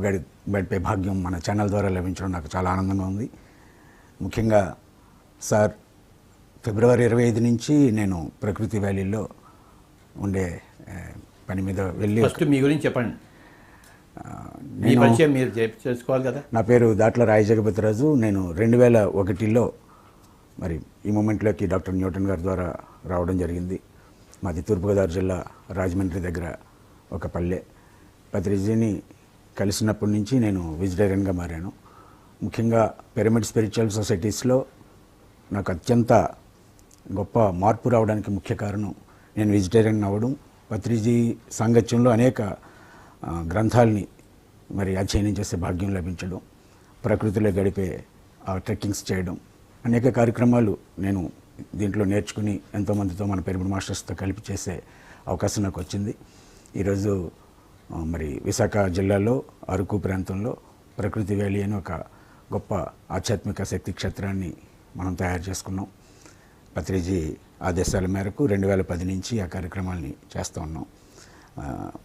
గడిపే భాగ్యం మన ఛానల్ ద్వారా లభించడం నాకు చాలా ఆనందంగా ఉంది. ముఖ్యంగా సార్ ఫిబ్రవరి 25 నుంచి నేను ప్రకృతి వ్యాలీలో ఉండే పని మీద వెళ్ళి ఫస్ట్ మీ గురించి చెప్పండి. మీ పరిచయం మీరు చేసుకోవాలి కదా. నా పేరు దాట్ల రాయ జగపతిరాజు. నేను 2001లో మరి ఈ మూమెంట్లోకి డాక్టర్ న్యూటన్ గారి ద్వారా రావడం జరిగింది. మాది తూర్పుగోదావరి జిల్లా రాజమండ్రి దగ్గర ఒక పల్లె. పత్రిజీని కలిసినప్పటి నుంచి నేను వెజిటేరియన్గా మారాను. ముఖ్యంగా పిరమిడ్ స్పిరిచువల్ సొసైటీస్లో నాకు అత్యంత గొప్ప మార్పు రావడానికి ముఖ్య కారణం నేను వెజిటేరియన్ అవ్వడం, పత్రిజీ సాంగత్యంలో అనేక గ్రంథాలని మరి అధ్యయనం చేసే భాగ్యం లభించడం, ప్రకృతిలో గడిపే ట్రెక్కింగ్స్ చేయడం, అనేక కార్యక్రమాలు నేను దీంట్లో నేర్చుకుని ఎంతోమందితో మన పిరమిడ్ మాస్టర్స్తో కలిపి చేసే అవకాశం నాకు వచ్చింది. ఈరోజు మరి విశాఖ జిల్లాలో అరకు ప్రాంతంలో ప్రకృతి వ్యాలీ అని ఒక గొప్ప ఆధ్యాత్మిక శక్తి క్షేత్రాన్ని మనం తయారు చేసుకున్నాం. పత్రిజీ ఆదేశాల మేరకు 2010 నుంచి ఆ కార్యక్రమాల్ని చేస్తూ ఉన్నాం.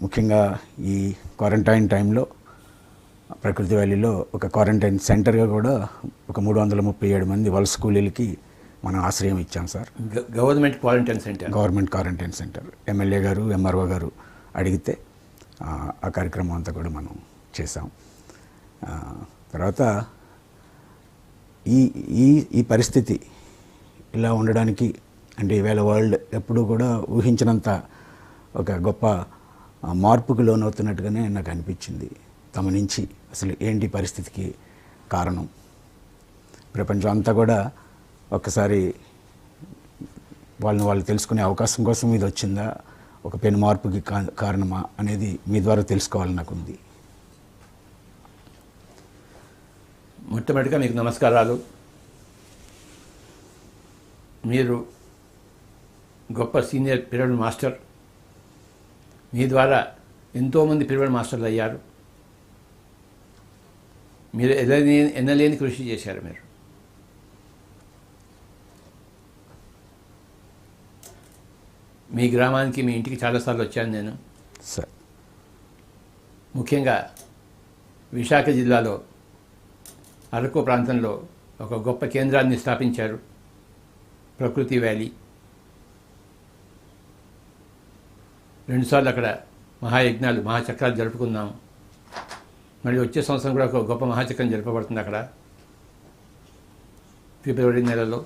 ముఖ్యంగా ఈ క్వారంటైన్ టైంలో ప్రకృతి వ్యాలీలో ఒక క్వారంటైన్ సెంటర్గా కూడా ఒక 337 మంది వలస కూలీలకి మనం ఆశ్రయం ఇచ్చాం sir. Government quarantine centre MLA గారు, ఎంఆర్ఓ గారు అడిగితే ఆ కార్యక్రమం అంతా కూడా మనం చేసాం. తర్వాత ఈ పరిస్థితి ఇలా ఉండడానికి అంటే ఈవేళ వరల్డ్ ఎప్పుడూ కూడా ఊహించినంత ఒక గొప్ప మార్పుకు లోనవుతున్నట్టుగానే నాకు అనిపించింది. తమ నుంచి అసలు ఏంటి పరిస్థితికి కారణం, ప్రపంచం అంతా కూడా ఒక్కసారి వాళ్ళు తెలుసుకునే అవకాశం కోసం ఇది వచ్చిందా, ఒక పెను మార్పుకి కారణమా అనేది మీ ద్వారా తెలుసుకోవాలని నాకు ఉంది. మొట్టమొదటిగా మీకు నమస్కారాలు. మీరు గొప్ప సీనియర్ పిరమిడ్ మాస్టర్. మీ ద్వారా ఎంతోమంది పిరమిడ్ మాస్టర్లు అయ్యారు. మీరు ఎన్నలేని కృషి చేశారు. మీరు మీ గ్రామానికి, మీ ఇంటికి చాలాసార్లు వచ్చాను నేను. సార్ ముఖ్యంగా విశాఖ జిల్లాలో అరకు ప్రాంతంలో ఒక గొప్ప కేంద్రాన్ని స్థాపించారు, ప్రకృతి వ్యాలీ. 2 సార్లు అక్కడ మహాయజ్ఞాలు, మహాచక్రాలు జరుపుకున్నాము. మళ్ళీ వచ్చే సంవత్సరం కూడా ఒక గొప్ప మహాచక్రం జరపబడుతుంది అక్కడ ఫిబ్రవరి నెలలో.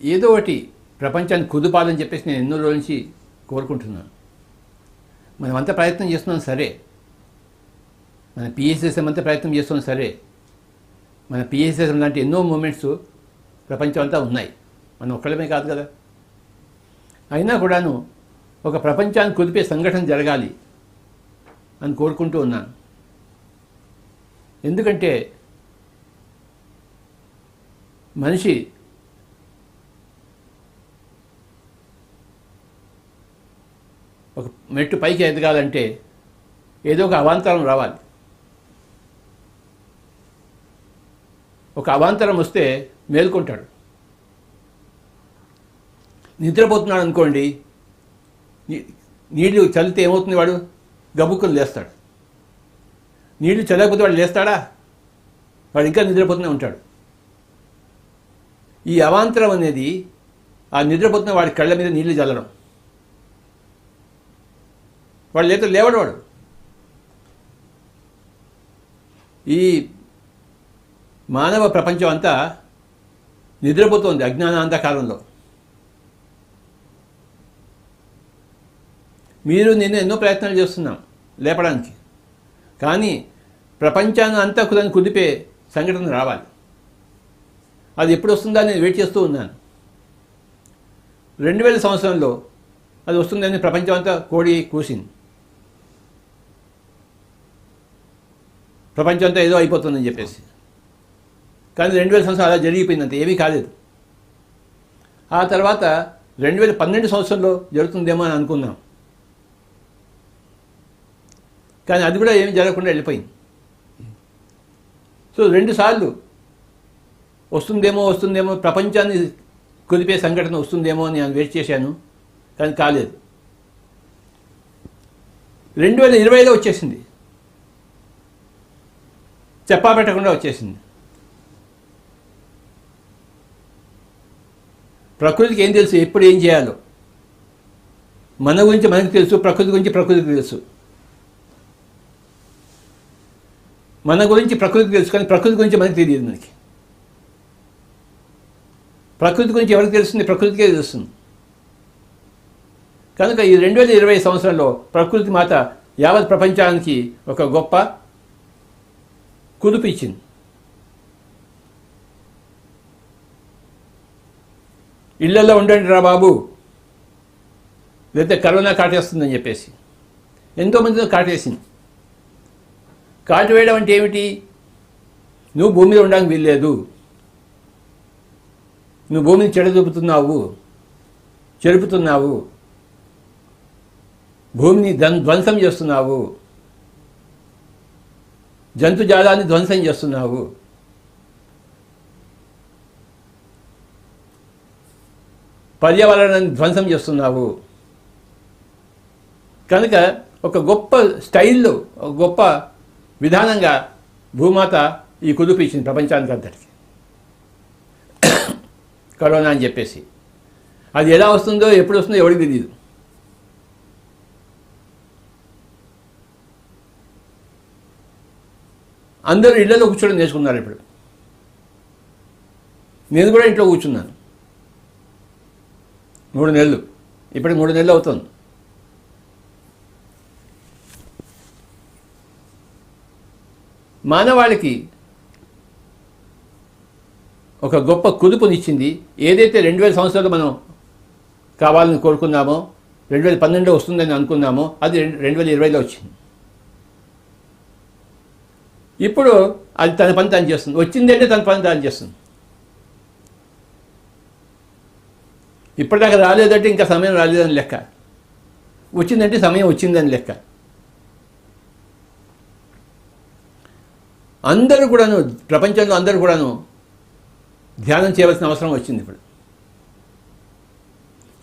ఏదో ఒకటి ప్రపంచాన్ని కుదుపాలని చెప్పేసి నేను ఎన్నో రోజుల నుంచి కోరుకుంటున్నాను. మనమంతా ప్రయత్నం చేస్తున్నాం సరే, మన పిఎస్ఎస్ఎం అంతా ప్రయత్నం చేస్తున్నాం సరే, మన పిఎస్ఎస్ఎం లాంటి ఎన్నో మూమెంట్స్ ప్రపంచం అంతా ఉన్నాయి, మనం ఒక్కళ్ళమే కాదు కదా. అయినా కూడాను ఒక ప్రపంచాన్ని కుదిపే సంఘటన జరగాలి అని కోరుకుంటూ ఉన్నాను. ఎందుకంటే మనిషి ఒక మెట్టు పైకి ఎదగాలంటే ఏదో ఒక అవాంతరం రావాలి. ఒక అవాంతరం వస్తే మేల్కొంటాడు. నిద్రపోతున్నాడు అనుకోండి, నీళ్లు చల్లితే ఏమవుతుంది, వాడు గబుక్కులు లేస్తాడు. నీళ్లు చల్లకపోతే వాడు లేస్తాడా? వాడు ఇంకా నిద్రపోతూనే ఉంటాడు. ఈ అవాంతరం అనేది ఆ నిద్రపోతున్న వాడి కళ్ళ మీద నీళ్లు చల్లడం. వాడు లేవడు. వాడు ఈ మానవ ప్రపంచం అంతా నిద్రపోతుంది అజ్ఞానాంధకారంలో. మీరు నేను ఎన్నో ప్రయత్నాలు చేస్తున్నాం లేపడానికి, కానీ ప్రపంచాన్ని అంతా కుదిపే సంఘటన రావాలి. అది ఎప్పుడు వస్తుందా నేను వెయిట్ చేస్తూ ఉన్నాను. 2000 సంవత్సరంలో అది వస్తుందని ప్రపంచం అంతా కోడి కూసింది. ప్రపంచం అంతా ఏదో అయిపోతుందని చెప్పేసి. కానీ 2000 సంవత్సరం అలా జరిగిపోయిందంటే ఏమీ కాలేదు. ఆ తర్వాత 2012 సంవత్సరంలో జరుగుతుందేమో అని అనుకున్నాం, కానీ అది కూడా ఏమీ జరగకుండా వెళ్ళిపోయింది. సో 2 సార్లు వస్తుందేమో ప్రపంచాన్ని కుదిపే సంఘటన వస్తుందేమో అని నేను వెయిట్ చేశాను, కానీ కాలేదు. 2020లో వచ్చేసింది, చెప్పా పెట్టకుండా వచ్చేసింది. ప్రకృతికి ఏం తెలుసు, ఎప్పుడు ఏం చేయాలో. మన గురించి మనకు తెలుసు, ప్రకృతి గురించి ప్రకృతికి తెలుసు. మన గురించి ప్రకృతికి తెలుసు, కానీ ప్రకృతి గురించి మనకు తెలియదు. మనకి ప్రకృతి గురించి ఎవరికి తెలుస్తుంది? ప్రకృతికే తెలుస్తుంది. కనుక ఈ 2020 సంవత్సరంలో ప్రకృతి మాత యావత్ ప్రపంచానికి ఒక గొప్ప కుదుపు ఇచ్చింది. ఇళ్లలో ఉండండి రా బాబు, లేకపోతే కరోనా కాటేస్తుందని చెప్పేసి ఎంతోమందితో కాటేసింది. కాటు వేయడం అంటే ఏమిటి? నువ్వు భూమి మీద ఉండడానికి వీల్లేదు, నువ్వు భూమిని చెరుపుతున్నావు, భూమిని ధ్వంసం చేస్తున్నావు, జంతుజాలాన్ని ధ్వంసం చేస్తున్నావు. పర్యావరణాన్ని ధ్వంసం చేస్తున్నావు. కనుక ఒక గొప్ప స్టైల్లో, ఒక గొప్ప విధానంగా భూమాత ఈ కుదుపు ఇచ్చింది ప్రపంచానికి అంతటికి. కరోనా అని చెప్పేసి అది ఎలా వస్తుందో ఎప్పుడు వస్తుందో ఎవరికి తెలియదు. అందరూ ఇళ్లలో కూర్చోడం నేర్చుకున్నారు. ఇప్పుడు నేను కూడా ఇంట్లో కూర్చున్నాను 3 నెలలు, ఇప్పటికి 3 నెలలు అవుతుంది. మానవాళికి ఒక గొప్ప కుదుపునిచ్చింది. ఏదైతే 2000 సంవత్సరాలు మనం కావాలని కోరుకున్నామో, 2012 వస్తుందని అనుకున్నామో, అది 2020లో వచ్చింది. ఇప్పుడు అది తన పని తాను చేస్తుంది. వచ్చిందంటే తన పని తాను చేస్తుంది. ఇప్పటిదాకా రాలేదంటే ఇంకా సమయం రాలేదని లెక్క, వచ్చిందంటే సమయం వచ్చిందని లెక్క. అందరూ కూడాను, ప్రపంచంలో అందరూ కూడాను ధ్యానం చేయవలసిన అవసరం వచ్చింది. ఇప్పుడు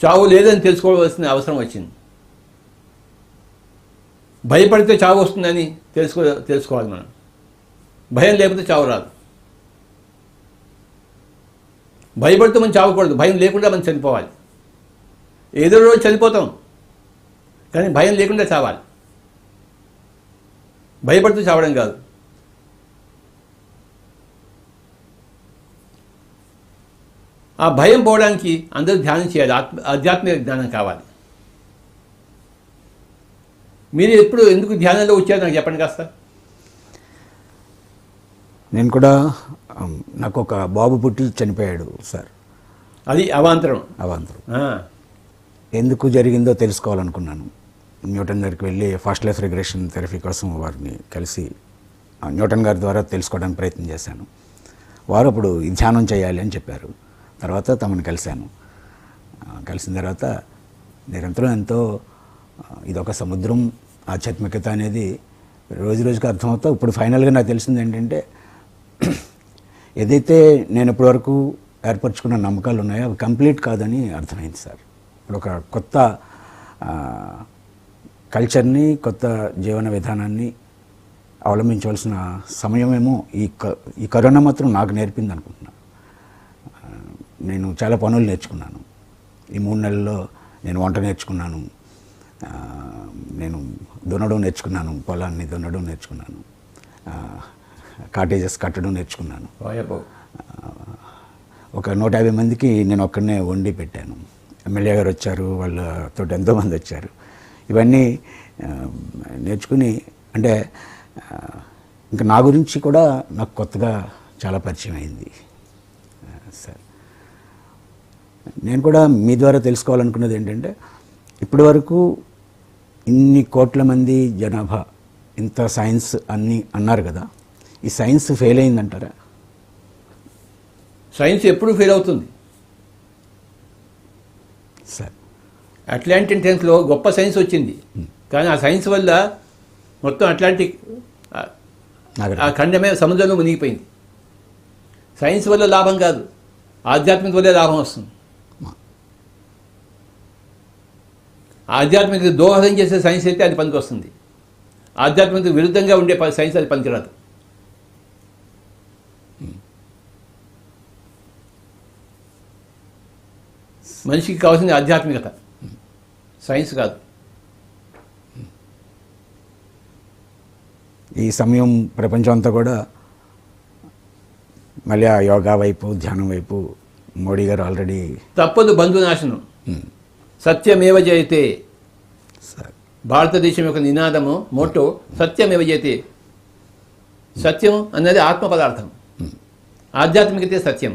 చావు లేదని తెలుసుకోవాల్సిన అవసరం వచ్చింది. భయపడితే చావు వస్తుందని తెలుసుకోవాలి మనం. భయం లేకపోతే చావు రాదు. భయపడితే మనం చావకూడదు, భయం లేకుండా మనం చనిపోవాలి. ఏదో రోజు చనిపోతాం, కానీ భయం లేకుండా చావాలి. భయపడుతూ చావడం కాదు. ఆ భయం పోవడానికి అందరూ ధ్యానం చేయాలి. ఆధ్యాత్మిక జ్ఞానం కావాలి. మీరు ఎప్పుడు ఎందుకు ధ్యానంలో వచ్చారు నాకు చెప్పండి కాస్త. నేను కూడా నాకు ఒక బాబు పుట్టి చనిపోయాడు సార్. అది అవాంతరం. ఎందుకు జరిగిందో తెలుసుకోవాలనుకున్నాను. న్యూటన్ దగ్గరికి వెళ్ళి ఫస్ట్ లైఫ్ రిగ్రెషన్ థెరపీ కోసం వారిని కలిసి న్యూటన్ గారి ద్వారా తెలుసుకోవడానికి ప్రయత్నం చేశాను. వారు అప్పుడు ఈ ధ్యానం చేయాలి అని చెప్పారు. తర్వాత తమను కలిశాను. కలిసిన తర్వాత నిరంతరం ఎంతో ఇదొక సముద్రం, ఆధ్యాత్మికత అనేది రోజు రోజుకి అర్థమవుతా. ఇప్పుడు ఫైనల్గా నాకు తెలిసింది ఏంటంటే, ఏదైతే నేను ఇప్పటివరకు ఏర్పరచుకున్న నమ్మకాలు ఉన్నాయో అవి కంప్లీట్ కాదని అర్థమైంది సార్. ఇప్పుడు ఒక కొత్త కల్చర్ని, కొత్త జీవన విధానాన్ని అవలంబించవలసిన సమయమేమో ఈ కరోనా మాత్రం నాకు నేర్పింది అనుకుంటున్నాను. నేను చాలా పనులు నేర్చుకున్నాను ఈ 3 నెలల్లో. నేను వంట నేర్చుకున్నాను, నేను దున్నడం నేర్చుకున్నాను, పొలాన్ని దున్నడం నేర్చుకున్నాను, కాటేజెస్ కట్టడం నేర్చుకున్నాను. ఒక 150 మందికి నేను ఒక్కడనే వండి పెట్టాను. ఎమ్మెల్యే గారు వచ్చారు, వాళ్ళతో ఎంతోమంది వచ్చారు. ఇవన్నీ నేర్చుకుని, అంటే ఇంకా నా గురించి కూడా నాకు కొత్తగా చాలా పరిచయం అయింది సార్. నేను కూడా మీ ద్వారా తెలుసుకోవాలనుకున్నది ఏంటంటే, ఇప్పటి వరకు ఇన్ని కోట్ల మంది జనాభా, ఇంత సైన్స్ అన్నీ అన్నారు కదా, ఈ సైన్స్ ఫెయిల్ అయిందంటారా? సైన్స్ ఎప్పుడు ఫెయిల్ అవుతుంది సార్. అట్లాంటిక్ టైమ్స్లో గొప్ప సైన్స్ వచ్చింది, కానీ ఆ సైన్స్ వల్ల మొత్తం అట్లాంటిక్ ఆ ఖండమే సముద్రంలో మునిగిపోయింది. సైన్స్ వల్ల లాభం కాదు, ఆధ్యాత్మిక వల్లే లాభం వస్తుంది. ఆధ్యాత్మిక దోహదం చేసే సైన్స్ అయితే అది పనికి వస్తుంది. ఆధ్యాత్మికతకు విరుద్ధంగా ఉండే సైన్స్ అది పనికిరాదు. మనిషికి కావాల్సింది ఆధ్యాత్మికత, సైన్స్ కాదు. ఈ సమయం ప్రపంచం అంతా కూడా మళ్ళీ ఆ యోగా వైపు, ధ్యానం వైపు మోడీ గారు ఆల్రెడీ తప్పదు బంధునాశనం, సత్యమేవ జయతే. సార్ భారతదేశం యొక్క నినాదము, మోటో సత్యమేవ జయతే. సత్యం అన్నది ఆత్మ పదార్థం, ఆధ్యాత్మికతే సత్యం,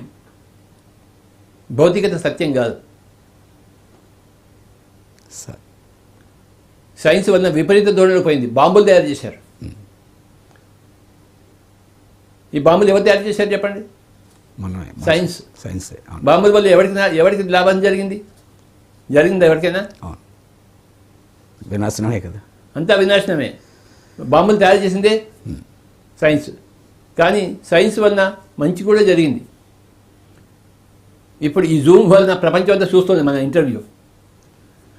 భౌతికత సత్యం కాదు. సార్ సైన్స్ వల్ల విపరీత ధోరణిలో పోయింది. బాంబులు తయారు చేశారు. ఈ బాంబులు ఎవరు తయారు చేశారు చెప్పండి? మనమే, సైన్స్. సైన్సే. అవును. బాంబుల వల్ల ఎవరికి లాభం జరిగిందా ఎవరికైనా? అవును, వినాశనమే కదా. అంతా వినాశనమే. బాంబులు తయారు చేసిందే సైన్స్. కానీ సైన్స్ వలన మంచి కూడా జరిగింది. ఇప్పుడు ఈ జూమ్ వలన ప్రపంచం అంతా చూస్తుంది మన ఇంటర్వ్యూ.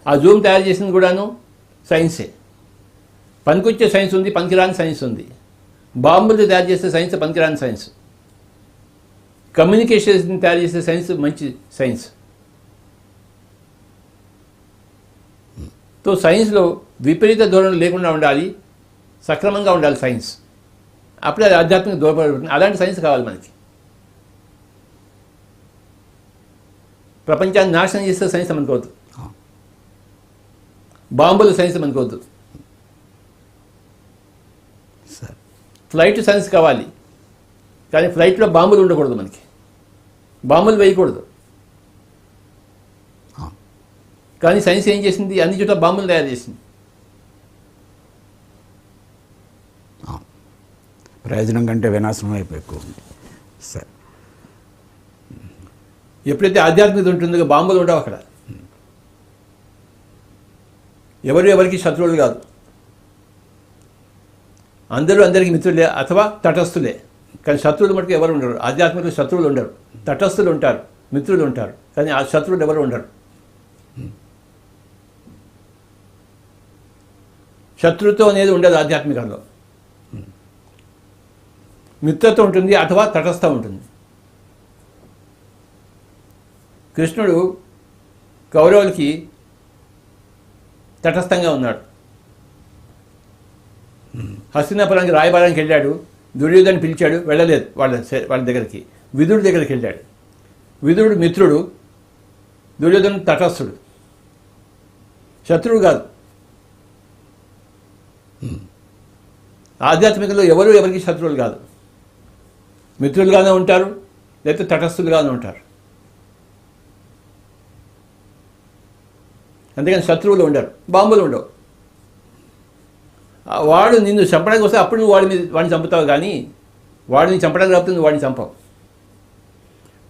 ఆ జూమ్ తయారు చేసింది కూడాను సైన్సే. పనికొచ్చే సైన్స్ ఉంది, పనికిరాని సైన్స్ ఉంది. బాంబులు తయారు చేసే సైన్స్ పనికిరాని సైన్స్. కమ్యూనికేషన్ తయారు చేసే సైన్స్ మంచి సైన్స్. తో సైన్స్లో విపరీత ధోరణి లేకుండా ఉండాలి, సక్రమంగా ఉండాలి సైన్స్. అప్పుడే అది ఆధ్యాత్మిక దూరపడుతుంది. అలాంటి సైన్స్ కావాలి మనకి. ప్రపంచాన్ని నాశనం చేసే సైన్స్ మనకోవద్దు, బాంబుల సైన్స్ మనకోవద్దు. సార్ ఫ్లైట్ సైన్స్ కావాలి, కానీ ఫ్లైట్లో బాంబులు ఉండకూడదు, మనకి బాంబులు వేయకూడదు. కానీ సైన్స్ ఏం చేసింది? అన్ని చోట్ల బాంబులు తయారు చేసింది. ప్రయోజనం కంటే వినాశనం వైపు ఎక్కువ ఉంది. సార్ ఎప్పుడైతే ఆధ్యాత్మికత ఉంటుందో బాంబులు ఉండవు అక్కడ. ఎవరికి శత్రువులు కాదు, అందరూ అందరికీ మిత్రులే అథవా తటస్థులే. కానీ శత్రువులు మటుకు ఎవరు ఉండరు. ఆధ్యాత్మిక శత్రువులు ఉండరు, తటస్థులు ఉంటారు, మిత్రులు ఉంటారు, కానీ ఆ శత్రువులు ఎవరు ఉండరు. శత్రుత్వం అనేది ఉండదు ఆధ్యాత్మికంలో. మిత్రత్వం ఉంటుంది అథవా తటస్థం ఉంటుంది. కృష్ణుడు కౌరవులకి తటస్థంగా ఉన్నాడు. హస్తినాపురానికి రాయబారానికి వెళ్ళాడు. దుర్యోధను పిలిచాడు, వెళ్ళలేదు వాళ్ళ దగ్గరికి. విదురుడి దగ్గరికి వెళ్ళాడు. విదురుడు మిత్రుడు, దుర్యోధను తటస్థుడు, శత్రువు కాదు. ఆధ్యాత్మికలో ఎవరికి శత్రువులు కాదు. మిత్రులుగానే ఉంటారు, లేకపోతే తటస్థులుగానే ఉంటారు. అంతేగాని శత్రువులు ఉండరు, బాంబులు ఉండవు. వాడు నిన్ను చంపడానికి వస్తే అప్పుడు నువ్వు వాడిని చంపుతావు, కానీ వాడిని చంపడానికి రాకపోతే నువ్వు వాడిని చంపవు.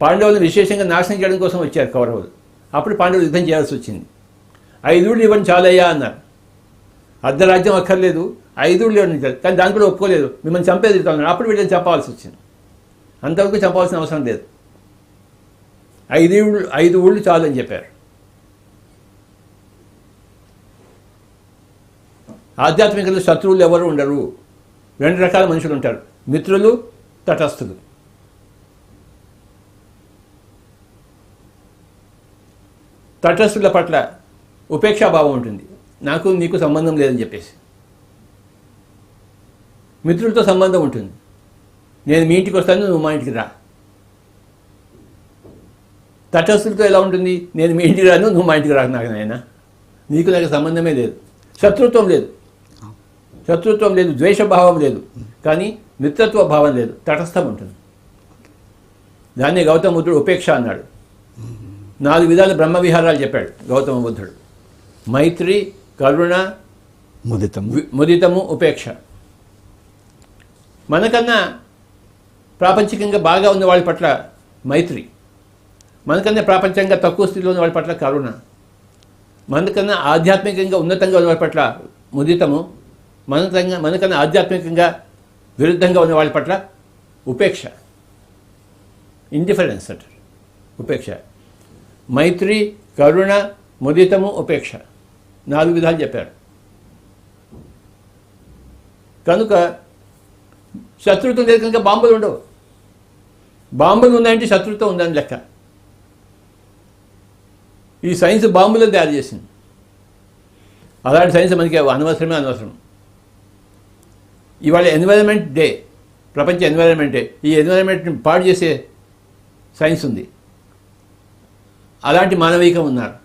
పాండవులను విశేషంగా నాశనం చేయడం కోసం వచ్చారు కౌరవులు. అప్పుడు పాండవులు యుద్ధం చేయాల్సి వచ్చింది. 5 ఊళ్ళు ఇవ్వండి చాలయ్యా అన్నారు. అర్ధరాజ్యం అక్కర్లేదు, 5 ఊళ్ళు ఇవ్వండి. కానీ దాని కూడా ఒప్పుకోలేదు. మిమ్మల్ని చంపేది అన్నారు. అప్పుడు వీళ్ళని చంపవలసి వచ్చింది. అంతవరకు చంపవలసిన అవసరం లేదు. 5 ఊళ్ళు చాలు అని చెప్పారు. ఆధ్యాత్మికలో శత్రువులు ఎవరు ఉండరు. 2 రకాల మనుషులు ఉంటారు, మిత్రులు, తటస్థులు. తటస్థుల పట్ల ఉపేక్షాభావం ఉంటుంది. నాకు నీకు సంబంధం లేదని చెప్పేసి. మిత్రులతో సంబంధం ఉంటుంది. నేను మీ ఇంటికి వస్తాను, నువ్వు మా ఇంటికి రా. తటస్థులతో ఎలా ఉంటుంది? నేను మీ ఇంటికి రాను, నువ్వు మా ఇంటికి రాకు. నాకు నాయన నీకు నాకు సంబంధమే లేదు. శత్రుత్వం లేదు, ద్వేషభావం లేదు, కానీ మిత్రత్వ భావం లేదు, తటస్థం ఉంటుంది. దాన్ని గౌతమ బుద్ధుడు ఉపేక్ష అన్నాడు. 4 విధాల బ్రహ్మ విహారాలు చెప్పాడు గౌతమ బుద్ధుడు. మైత్రి, కరుణ, ముదితము, ఉపేక్ష. మనకన్నా ప్రాపంచికంగా బాగా ఉన్న వాళ్ళ పట్ల మైత్రి, మనకన్నా ప్రాపంచంగా తక్కువ స్థితిలో ఉన్న వాళ్ళ పట్ల కరుణ, మనకన్నా ఆధ్యాత్మికంగా ఉన్నతంగా ఉన్న వాళ్ళ పట్ల ముదితము, మనకన్నా ఆధ్యాత్మికంగా విరుద్ధంగా ఉన్న వాళ్ళ పట్ల ఉపేక్ష, ఇండిఫరెన్స్ అంటారు. ఉపేక్ష, మైత్రి, కరుణ, ముదితము, ఉపేక్ష 4 విధాలు చెప్పారు. కనుక శత్రుత్వం లేదు కనుక బాంబులు ఉండవు. బాంబులు ఉన్నాయంటే శత్రుత్వం ఉందని లెక్క. ఈ సైన్స్ బాంబులను తయారు చేసింది. అలాంటి సైన్స్ మనకి అనవసరం. ఇవాళ ఎన్వైరన్మెంట్ డే, ప్రపంచ ఎన్వైరన్మెంట్ డే. ఈ ఎన్వైరన్మెంట్ని పాడు చేసే సైన్స్ ఉంది. అలాంటి మానవికం ఉన్నారు.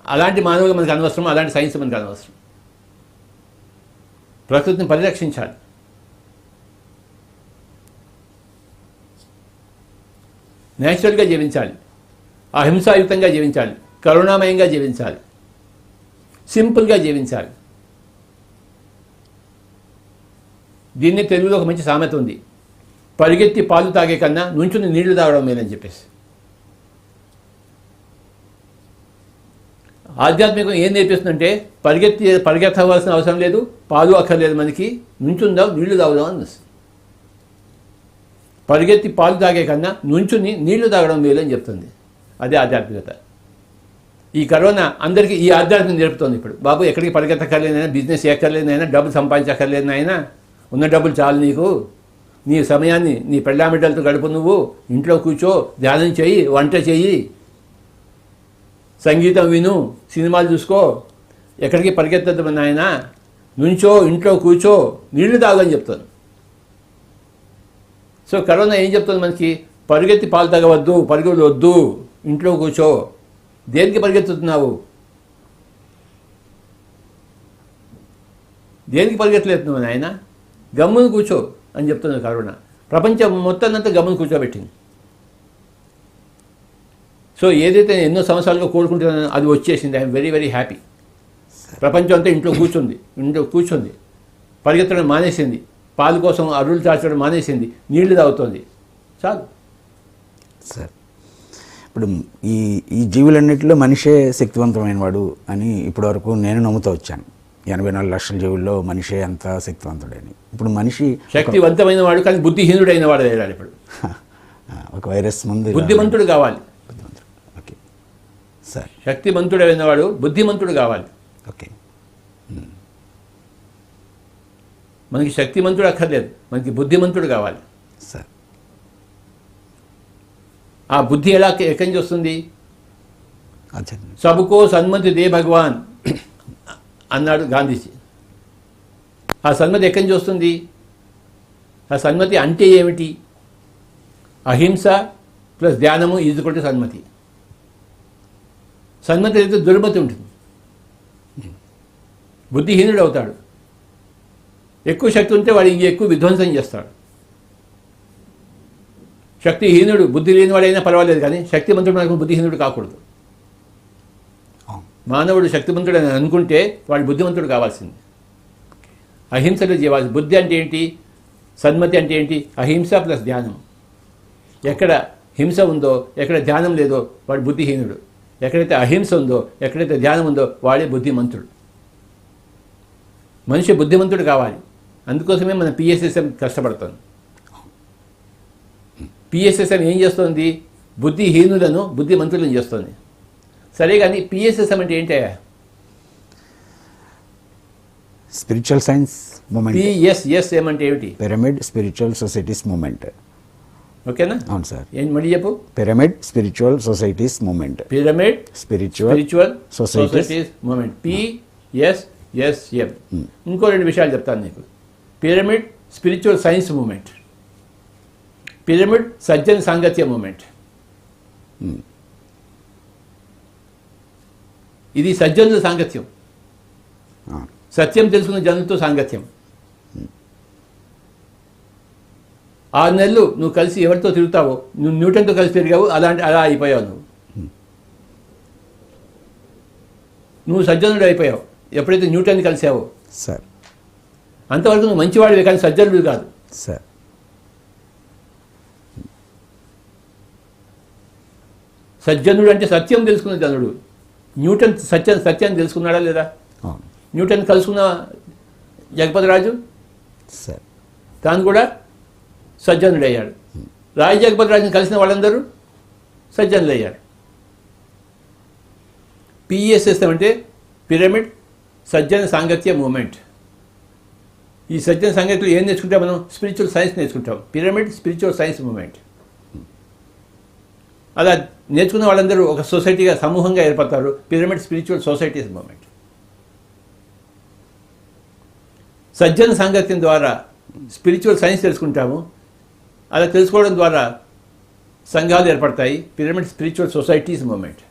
అలాంటి మానవులు మనకు అనవసరం, అలాంటి సైన్స్ మనకు అనవసరం. ప్రకృతిని పరిరక్షించాలి. నేచురల్గా జీవించాలి, అహింసాయుక్తంగా జీవించాలి, కరుణామయంగా జీవించాలి, సింపుల్గా జీవించాలి. దీన్ని తెలుగులో ఒక మంచి సామెత ఉంది, పరిగెత్తి పాలు తాగే కన్నా నుంచుని నీళ్లు తాగడం మేలని చెప్పేసి. ఆధ్యాత్మికం ఏం నేర్పిస్తుందంటే పరిగెత్తవలసిన అవసరం లేదు, పాలు అక్కర్లేదు, మనకి నుంచుందాం నీళ్లు తాగుదాం అని. పరిగెత్తి పాలు తాగే కన్నా నుంచుని నీళ్లు తాగడం మేలు అని చెప్తుంది. అదే ఆధ్యాత్మికత. ఈ కరోనా అందరికీ ఈ ఆధ్యాత్మికత నేర్పుతుంది. ఇప్పుడు బాబు ఎక్కడికి పరిగెత్తక్కర్లేదైనా, బిజినెస్ చేయక్కర్లేదైనా, డబ్బులు సంపాదించక్కర్లేదైనా, ఉన్న డబ్బులు చాలు నీకు, నీ సమయాన్ని నీ పెళ్ళామిడ్డలతో గడుపు, నువ్వు ఇంట్లో కూర్చో, ధ్యానం చెయ్యి, వంట చెయ్యి, సంగీతం విను, సినిమాలు చూసుకో, ఎక్కడికి పరిగెత్తద్దు నాయన, నుంచో ఇంట్లో కూర్చో, నీళ్లు తాగని చెప్తాను. సో కరోనా ఏం చెప్తుంది మనకి? పరిగెత్తి పాలు తాగవద్దు, పరుగులు వద్దు, ఇంట్లో కూర్చో. దేనికి పరిగెత్తుతున్నావు? దేనికి పరిగెత్తలేస్తున్నావు నాయన? గమ్మును కూర్చో అని చెప్తుంది కరోనా. ప్రపంచం మొత్తాన్నంతా గమ్మును కూర్చోబెట్టింది. సో ఏదైతే ఎన్నో సంవత్సరాలుగా కోరుకుంటున్నానో అది వచ్చేసింది. I'm very very happy. ప్రపంచం అంతా ఇంట్లో కూర్చుంది, పరిగెత్తడం మానేసింది, పాలు కోసం అరువులు చాచడం మానేసింది, నీళ్లు తాగుతోంది. చాలు సార్. ఇప్పుడు ఈ జీవులన్నింటిలో మనిషే శక్తివంతమైన వాడు అని ఇప్పటివరకు నేను నమ్ముతూ వచ్చాను. 84 లక్షల జీవుల్లో మనిషే అంత శక్తివంతుడని. ఇప్పుడు మనిషి శక్తివంతమైన వాడు కానీ బుద్ధిహీనుడైన వాడు అయ్యాడు. ఇప్పుడు ఒక వైరస్ ముందు బుద్ధిమంతుడు కావాలి. Okay sir. శక్తిమంతుడైన వాడు బుద్ధిమంతుడు కావాలి. ఓకే. మనకి శక్తిమంతుడు అక్కర్లేదు, మనకి బుద్ధిమంతుడు కావాలి సార్. ఆ బుద్ధి ఎక్కడి నుంచి వస్తుంది? అచ్చా. సబుకో సన్మతి దే భగవాన్ అన్నాడు గాంధీజీ. ఆ సన్మతి ఎక్కడి నుంచి వస్తుంది? ఆ సన్మతి అంటే ఏమిటి? అహింస ప్లస్ ధ్యానము ఈజుకొట్టి సన్మతి. సన్మతి అయితే దుర్మతి ఉంటుంది, బుద్ధిహీనుడు అవుతాడు. ఎక్కువ శక్తి ఉంటే వాడు ఎక్కువ విధ్వంసం చేస్తాడు. శక్తిహీనుడు బుద్ధి లేనివాడైనా పర్వాలేదు, కానీ శక్తిమంతుడు మనకు బుద్ధిహీనుడు కాకూడదు. మానవుడు శక్తిమంతుడు అని అనుకుంటే వాడు బుద్ధిమంతుడు కావాల్సింది. అహింసలో జీవాలి. బుద్ధి అంటే ఏంటి? సన్మతి అంటే ఏంటి? అహింస ప్లస్ ధ్యానం. ఎక్కడ హింస ఉందో, ఎక్కడ ధ్యానం లేదో వాడు బుద్ధిహీనుడు. ఎక్కడైతే అహింస ఉందో, ఎక్కడైతే ధ్యానం ఉందో వాడే బుద్ధిమంతుడు. మనిషి బుద్ధిమంతుడు కావాలి. అందుకోసమే మన పిఎస్ఎస్ఎం కష్టపడుతుంది. పిఎస్ఎస్ఎం ఏం చేస్తుంది? బుద్ధిహీనులను బుద్ధిమంతులను చేస్తుంది. సరే, కానీ పిఎస్ఎస్ఎం అంటే ఏంటయ్యా? Spiritual science moment. పిఎస్ఎస్ఎం అంటే ఏమిటి? Pyramid spiritual societies movement. ఓకేనా? అవును సార్. ఏం మళ్ళీ చెప్పు. Pyramid spiritual societies movement. Pyramid spiritual societies movement, PSSM. ఇంకో 2 విషయాలు చెప్తాను నీకు. Pyramid spiritual science movement, pyramid సజ్జన సాంగత్య మూమెంట్. ఇది సజ్జనుల సాంగత్యం. సత్యం తెలుసుకున్న జనులతో సాంగత్యం. 6 నెలలు నువ్వు కలిసి ఎవరితో తిరుగుతావో, నువ్వు న్యూటన్తో కలిసి తిరిగావు, అలా అయిపోయావు. నువ్వు సజ్జనుడు అయిపోయావు ఎప్పుడైతే న్యూటన్ కలిసావో. సార్, అంతవరకు నువ్వు మంచివాడివే, కానీ సజ్జనుడు కాదు. సార్, సజ్జనుడు అంటే సత్యం తెలుసుకున్న జనుడు. న్యూటన్ సత్యాన్ని తెలుసుకున్నాడా లేదా? న్యూటన్ కలుసుకున్న జగపతిరాజు సార్ తాను కూడా సజ్జనుడు అయ్యాడు. రాజు జగపతిరాజుని కలిసిన వాళ్ళందరూ సజ్జనులు అయ్యారు. పిఎస్ఎస్ అంటే పిరమిడ్ సజ్జన సాంగత్య మూమెంట్. ఈ సజ్జన సంగతులు ఏం నేర్చుకుంటాం మనం? స్పిరిచువల్ సైన్స్ నేర్చుకుంటాం. Pyramid spiritual science movement. అలా నేర్చుకున్న వాళ్ళందరూ ఒక సొసైటీగా సమూహంగా ఏర్పడతారు. Pyramid spiritual societies movement. సజ్జన సాంగత్యం ద్వారా స్పిరిచువల్ సైన్స్ తెలుసుకుంటాము. అలా తెలుసుకోవడం ద్వారా సంఘాలు ఏర్పడతాయి. Pyramid spiritual societies moment.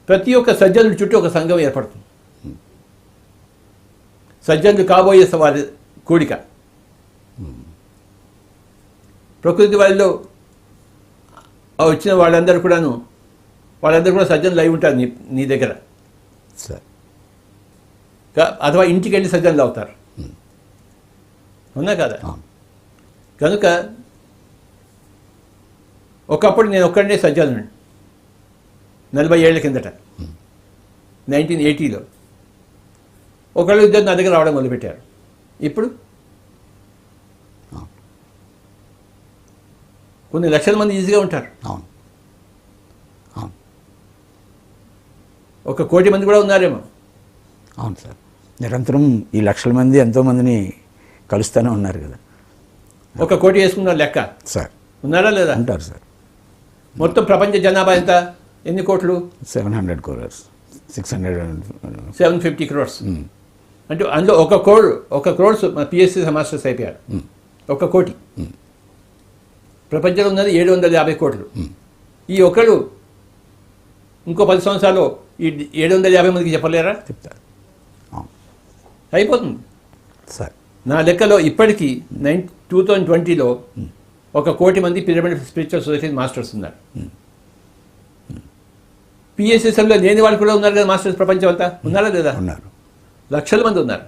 ప్రతి ఒక్క సజ్జనుడి చుట్టూ ఒక సంఘం ఏర్పడుతుంది. సజ్జనుడు కాబోయే వారి కూడిక. ప్రకృతి వాళ్ళలో వచ్చిన వాళ్ళందరూ కూడా సజ్జనులు అయి ఉంటారు నీ దగ్గర. సార్ అథవా ఇంటికి వెళ్ళి సజ్జనులు అవుతారు. అవునా కదా? కనుక ఒకప్పుడు నేను ఒక్కడే సజ్జనుడిని 40 ఏళ్ల కిందట 1980లో. ఒకళ్ళు ఇద్దరు నా దగ్గర రావడం మొదలుపెట్టారు. ఇప్పుడు కొన్ని లక్షల మంది ఈజీగా ఉంటారు. అవును, అవును, 1 కోటి మంది కూడా ఉన్నారేమో. అవును సార్. నిరంతరం ఈ లక్షల మంది ఎంతోమందిని కలుస్తూనే ఉన్నారు కదా. 1 కోటి వేసుకున్నారు లెక్క. సార్ ఉన్నారా లేదా? ఉంటారు సార్. మొత్తం ప్రపంచ జనాభా ఎంత? ఎన్ని కోట్లు? 700 crores, 600. 750 crores. అంటే అందులో 1 crores మన పిఎస్సి మాస్టర్స్ అయిపోయారు. 1 కోటి. ప్రపంచంలో ఉన్నది 750 కోట్లు. ఈ ఒకళ్ళు ఇంకో 10 సంవత్సరాలు ఈ 750 మందికి చెప్పలేరా? చెప్తారు. అయిపోతుంది సార్. నా లెక్కలో ఇప్పటికీ 2020లో 1 కోటి మంది పిరమిడ్ స్పిరిచువల్ సొసైటీ మాస్టర్స్ ఉన్నారు. పిఎస్ఎస్ఎంలో లేని వాళ్ళు కూడా ఉన్నారు కదా మాస్టర్స్. ప్రపంచం అంతా ఉన్నారా లేదా? ఉన్నారు. లక్షల మంది ఉన్నారు.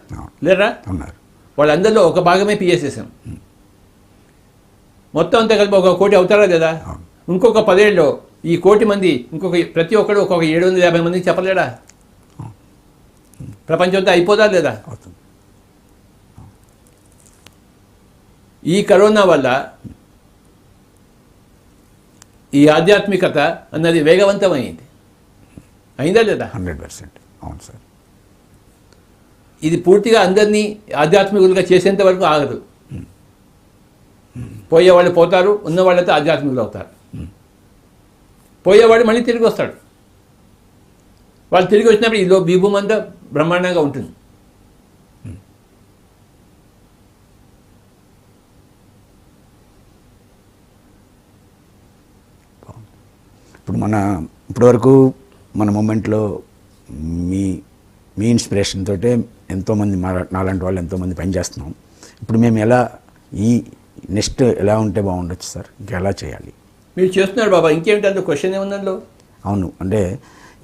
లేరా? ఉన్నారు. వాళ్ళందరిలో ఒక భాగమే పిఎస్ఎస్ఎం. మొత్తం అంతా కలిపి 1 కోటి అవుతారా లేదా? ఇంకొక 10 ఏళ్ళలో ఈ 1 కోటి మంది ప్రతి ఒక్కడు ఒక్కొక్క 750 మందికి చెప్పలేడా? ప్రపంచం అంతా అయిపోదా లేదా? అవుతుంది. ఈ కరోనా వల్ల ఈ ఆధ్యాత్మికత అన్నది వేగవంతమైంది. అయిందా లేదా? 100%. అవును సార్. ఇది పూర్తిగా అందరినీ ఆధ్యాత్మికులుగా చేసేంత వరకు ఆగదు. పోయేవాళ్ళు పోతారు, ఉన్నవాళ్ళతో ఆధ్యాత్మికులు అవుతారు. పోయేవాడు మళ్ళీ తిరిగి వస్తాడు. వాళ్ళు తిరిగి వచ్చినప్పుడు ఇదో భూమి అంతా బ్రహ్మాండంగా ఉంటుంది. ఇప్పటివరకు మన మూమెంట్లో మీ ఇన్స్పిరేషన్ తోటే ఎంతోమంది నాలాంటి వాళ్ళు ఎంతోమంది పనిచేస్తున్నాం. ఇప్పుడు మేము ఈ నెక్స్ట్ ఎలా ఉంటే బాగుండొచ్చు సార్? ఇంకా ఎలా చేయాలి? మీరు చేస్తున్నారు బాబా, ఇంకేమిటి అందులో క్వశ్చన్ ఏముందంలో? అవును, అంటే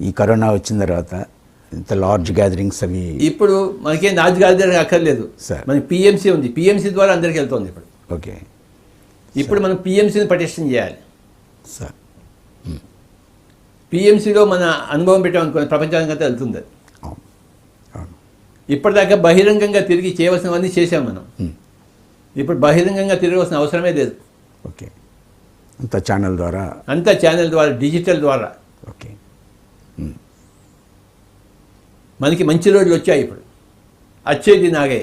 ఈ కరోనా వచ్చిన తర్వాత ఇంత లార్జ్ గ్యాదరింగ్స్ అవి ఇప్పుడు మనకేం లార్జ్ గ్యాదరింగ్ అక్కర్లేదు సార్. మనకి పిఎంసీ ఉంది. పిఎంసీ ద్వారా అందరికి వెళ్తుంది ఇప్పుడు. ఓకే. ఇప్పుడు మనం పిఎంసీని పటిష్టం చేయాలి సార్. పిఎంసీలో మన అనుభవం పెట్టామనుకోండి ప్రపంచానికి అంతా వెళ్తుంది. అవును, అవును. ఇప్పటిదాకా బహిరంగంగా తిరిగి చేయవలసినవన్నీ చేసాం మనం. ఇప్పుడు బహిరంగంగా తిరగవలసిన అవసరమే లేదు. ఓకే. అంత ఛానల్ ద్వారా, డిజిటల్ ద్వారా. ఓకే. మనకి మంచి రోజులు వచ్చాయి ఇప్పుడు. వచ్చేది నాగే.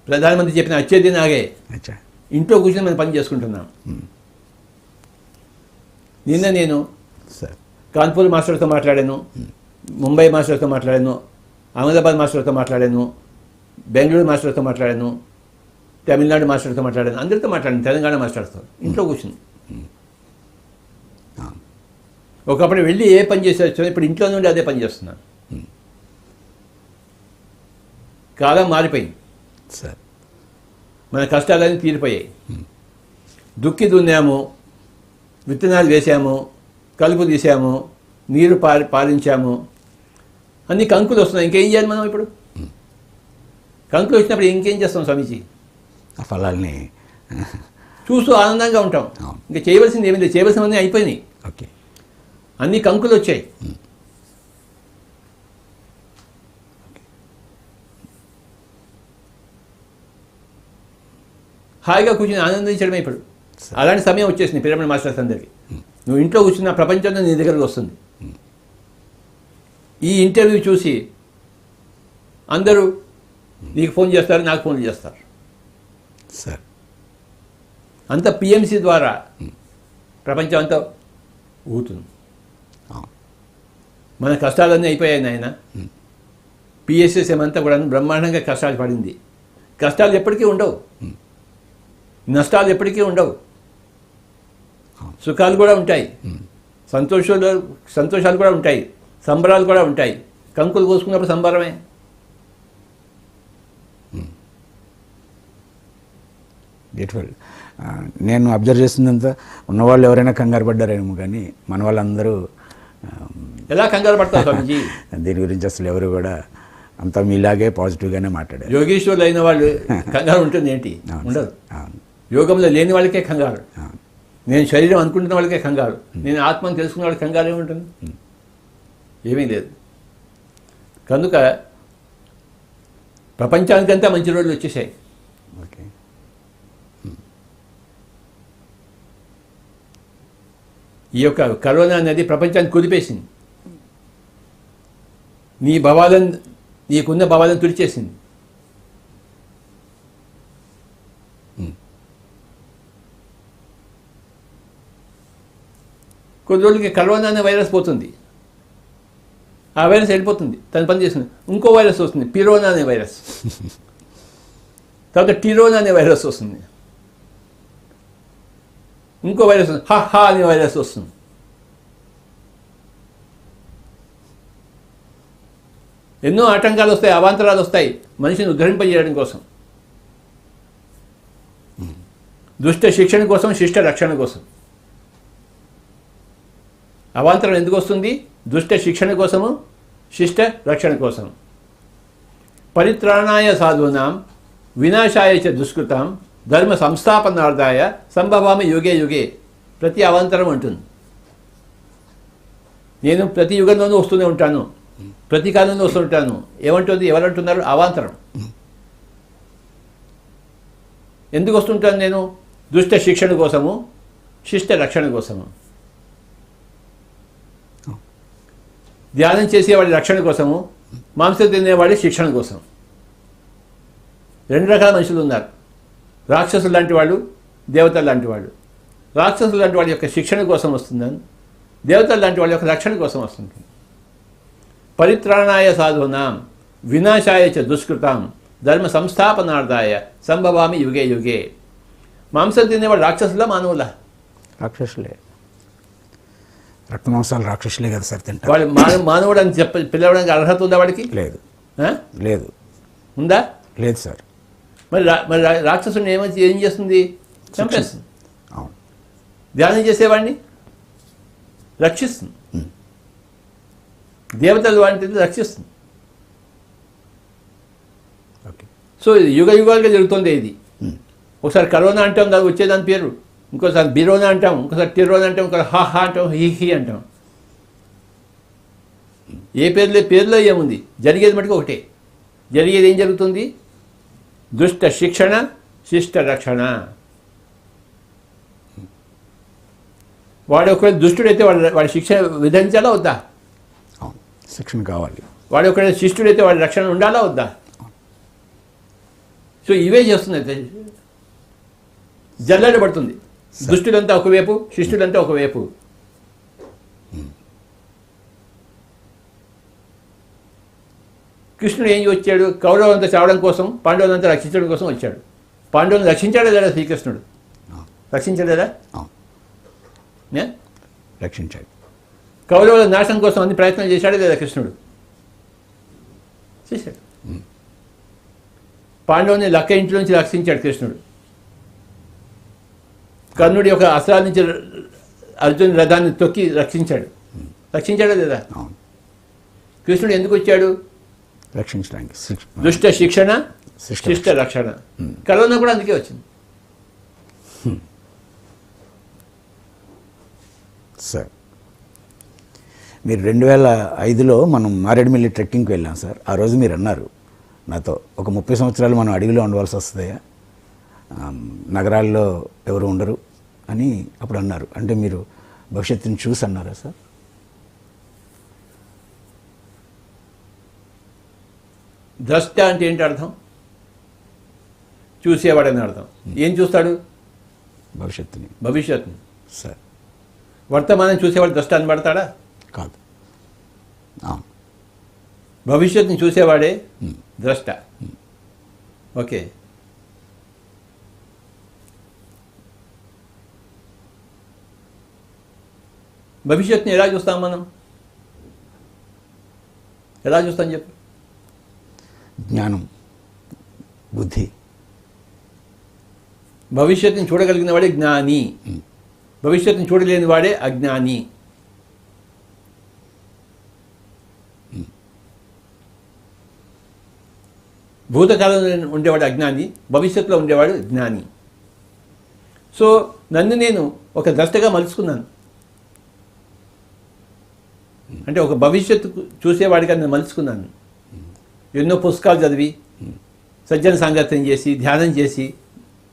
ప్రధానమంత్రి చెప్పిన వచ్చేది నాగే. అచ్చా. ఇంట్లో కూర్చొని మనం పని చేసుకుంటున్నాం. నిన్న నేను సార్ కాన్పూర్ మాస్టర్తో మాట్లాడాను, ముంబై మాస్టర్తో మాట్లాడాను, అహ్మదాబాద్ మాస్టర్తో మాట్లాడాను, బెంగళూరు మాస్టర్తో మాట్లాడాను, తమిళనాడు మాస్టర్తో మాట్లాడాను, అందరితో మాట్లాడాను, తెలంగాణ మాస్టర్తో. ఇంట్లో కూర్చుని ఒకప్పుడు వెళ్ళి ఏ పని చేసేవచ్చు, ఇప్పుడు ఇంట్లో నుండి అదే పని చేస్తున్నాను. కాలం మారిపోయింది సార్. మన కష్టాలన్నీ తీరిపోయాయి. దుక్కి దున్నాము, విత్తనాలు వేసాము, కలుపు తీసాము, నీరు పారించాము, అన్ని కంకులు వస్తున్నాయి. ఇంకేం చేయాలి మనం ఇప్పుడు? కంకులు వచ్చినప్పుడు ఇంకేం చేస్తాం స్వామీజీ? ఆ ఫలాల్ని చూస్తూ ఆనందంగా ఉంటాం. ఇంకా చేయవలసింది ఏమి లేదు, చేయవలసినవన్నీ అయిపోయినాయి. ఓకే. అన్ని కంకులు వచ్చాయి. హాయిగా కూర్చొని ఆనందించడమే ఇప్పుడు. అలాంటి సమయం వచ్చేసింది పిరమిడ్ మాస్టర్స్ అందరికీ. నువ్వు ఇంట్లో కూర్చున్న ప్రపంచంలో నీ దగ్గరకు వస్తుంది. ఈ ఇంటర్వ్యూ చూసి అందరూ నీకు ఫోన్ చేస్తారు, నాకు ఫోన్ చేస్తారు. సార్ అంత పిఎంసి ద్వారా ప్రపంచం అంతా ఊగుతుంది. అవును. మన కష్టాలన్నీ అయిపోయాయి నాయన. పిఎస్ఎస్ఎం అంతా కూడా బ్రహ్మాండంగా కష్టాలు పడింది. కష్టాలు ఎప్పటికీ ఉండవు, నష్టాలు ఎప్పటికీ ఉండవు, సుఖాలు కూడా ఉంటాయి, సంతోషాలు కూడా ఉంటాయి, సంబరాలు కూడా ఉంటాయి. కంకులు కోసుకున్నప్పుడు సంబరమే. బ్యూటిఫుల్. నేను అబ్జర్వ్ చేస్తుందంతా ఉన్నవాళ్ళు ఎవరైనా కంగారు పడ్డారేమో, కానీ మన వాళ్ళందరూ ఎలా కంగారు పడతారు స్వామీజీ? దీని గురించి అసలు ఎవరు కూడా అంతా మీలాగే పాజిటివ్గానే మాట్లాడారు. యోగేశ్వర్లు అయిన వాళ్ళు కంగారు ఉంటుంది ఏంటి? ఉండదు. యోగంలో లేని వాళ్ళకే కంగారు. నేను శరీరం అనుకుంటున్న వాళ్ళకే కంగారు. నేను ఆత్మను తెలుసుకున్న వాళ్ళకి కంగారు ఏముంటుంది? ఏమీ లేదు. కనుక ప్రపంచానికంతా మంచి రోజులు వచ్చేసాయి. ఓకే. ఈ యొక్క కరోనా అనేది ప్రపంచాన్ని కుదిపేసింది. నీకున్న భావాలను తుడిచేసింది. కొద్ది రోజులకి కరోనా అనే వైరస్ పోతుంది. ఆ వైరస్ వెళ్ళిపోతుంది, తన పని చేస్తుంది. ఇంకో వైరస్ వస్తుంది, పిరోనా అనే వైరస్. తర్వాత టిరోనా అనే వైరస్ వస్తుంది. ఇంకో వైరస్ హా అనే వైరస్ వస్తుంది. ఎన్నో ఆటంకాలు వస్తాయి, అవాంతరాలు వస్తాయి మనిషిని ఉద్ధరింపజేయడం కోసం, దుష్ట శిక్షణ కోసం, శిష్ట రక్షణ కోసం. అవాంతరం ఎందుకు వస్తుంది? దుష్ట శిక్షణ కోసము, శిష్ట రక్షణ కోసం. పరిత్రాణాయ సాధూనాం వినాశాయ చ దుష్కృతాం ధర్మ సంస్థాపనార్థాయ సంభవామి యుగే యుగే. ప్రతి అవాంతరం అంటుంది. నేను ప్రతి యుగంలోనూ వస్తూనే ఉంటాను, ప్రతి కాలంలో వస్తుంటాను. ఏమంటుంది? ఎవరంటున్నారు? అవాంతరం. ఎందుకు వస్తుంటాను నేను? దుష్ట శిక్షణ కోసము, శిష్ట రక్షణ కోసము. ధ్యానం చేసేవాడి రక్షణ కోసము, మాంసం తినేవాడి శిక్షణ కోసం. రెండు రకాల మనుషులు ఉన్నారు. రాక్షసులు లాంటి వాళ్ళు, దేవతలు లాంటి వాళ్ళు. రాక్షసులు లాంటి వాళ్ళ యొక్క శిక్షణ కోసం వస్తుందని, దేవతలు లాంటి వాళ్ళ యొక్క రక్షణ కోసం వస్తుంటుంది. పరిత్రాణాయ సాధూనాం వినాశాయ చ దుష్కృతాం ధర్మ సంస్థాపనార్థాయ సంభవామి యుగే యుగే. మాంసం తినేవాడు రాక్షసులా, మానవులా? రాక్షసులే. రక్తమాంసాలు రాక్షసులే కదా సార్ తింటారు. వాడు మానవుడు అని పిలవడానికి అర్హత ఉందా వాడికి? లేదు. ఆ? లేదు. ఉందా? లేదు సార్. మరి రాక్షసుని ఏం చేస్తుంది? చంపేస్తుంది. అవును. ధ్యానం చేసేవాడిని రక్షిస్తుంది. దేవతలు వాటిని రక్షిస్తుంది. ఓకే. సో యుగ యుగాలుగా జరుగుతుంది ఇది. ఒకసారి కరోనా అంటాం, దానికి వచ్చేదాని పేరు. ఇంకోసారి బిరోనా అంటాం, ఇంకోసారి టిరోనా అంటాం, ఇంకోసారి హా అంటాం, హీ అంటాం. ఏ పేరులో ఏముంది? జరిగేది మటుకు ఒకటే. జరిగేది ఏం జరుగుతుంది? దుష్ట శిక్షణ, శిష్ట రక్షణ. వాడు ఒకవేళ దుష్టుడైతే వాడి శిక్ష విధించాలా వద్దా? శిక్షణ కావాలి. వాడు ఒకవేళ శిష్టుడైతే వాడి రక్షణ ఉండాలా వద్దా? సో ఇవే చేస్తుంది. జల్లెడ పడుతుంది. దుష్టులంతా ఒకవైపు, శిష్టులంతా ఒకవైపు. కృష్ణుడు ఏం వచ్చాడు? కౌరవులంతా చావడం కోసం, పాండవులంతా రక్షించడం కోసం వచ్చాడు. పాండవులను రక్షించాడా లేదా శ్రీకృష్ణుడు? రక్షించలేదా? రక్షించాడు. కౌరవుల నాశనం కోసం అన్ని ప్రయత్నం చేశాడా లేదా కృష్ణుడు? చేశాడు. పాండవుని లక్క ఇంటి నుంచి రక్షించాడు కృష్ణుడు. కర్ణుడి యొక్క అస్త్రాల నుంచి అర్జున్ రథాన్ని తొక్కి రక్షించాడు. రక్షించాడా లేదా? కృష్ణుడు ఎందుకు వచ్చాడు? రక్షించడానికి. దుష్ట శిక్షణ, శిష్ట రక్షణ. కరోనా కూడా అందుకే వచ్చింది. సార్, మీరు 2005లో మనం మారేడుమిల్లి ట్రెక్కింగ్కి వెళ్ళాం సార్. ఆ రోజు మీరు అన్నారు నాతో, ఒక 30 సంవత్సరాలు మనం అడవిలో ఉండవలసి వస్తుందయ్యా, నగరాల్లో ఎవరు ఉండరు అని అప్పుడు అన్నారు. అంటే మీరు భవిష్యత్తుని చూసి అన్నారా సార్? ద్రష్ట అంటే ఏంటి అర్థం? చూసేవాడని అర్థం. ఏం చూస్తాడు? భవిష్యత్తుని. భవిష్యత్తుని. సార్. వర్తమానం చూసేవాడు ద్రష్ట అనబడతాడా? కాదు. అవును. భవిష్యత్తుని చూసేవాడే ద్రష్ట. ఓకే. భవిష్యత్తుని ఎలా చూస్తాం మనం? ఎలా చూస్తాం చెప్పు? జ్ఞానం, బుద్ధి. భవిష్యత్తుని చూడగలిగిన వాడే జ్ఞాని, భవిష్యత్తుని చూడలేని వాడే అజ్ఞాని. భూతకాలంలో ఉండేవాడు అజ్ఞాని, భవిష్యత్తులో ఉండేవాడు జ్ఞాని. సో నన్ను నేను ఒక ద్రష్టగా మలుచుకున్నాను. అంటే ఒక భవిష్యత్తు చూసేవాడిగా నేను మలుచుకున్నాను. ఎన్నో పుస్తకాలు చదివి, సజ్జన సాంగత్యం చేసి, ధ్యానం చేసి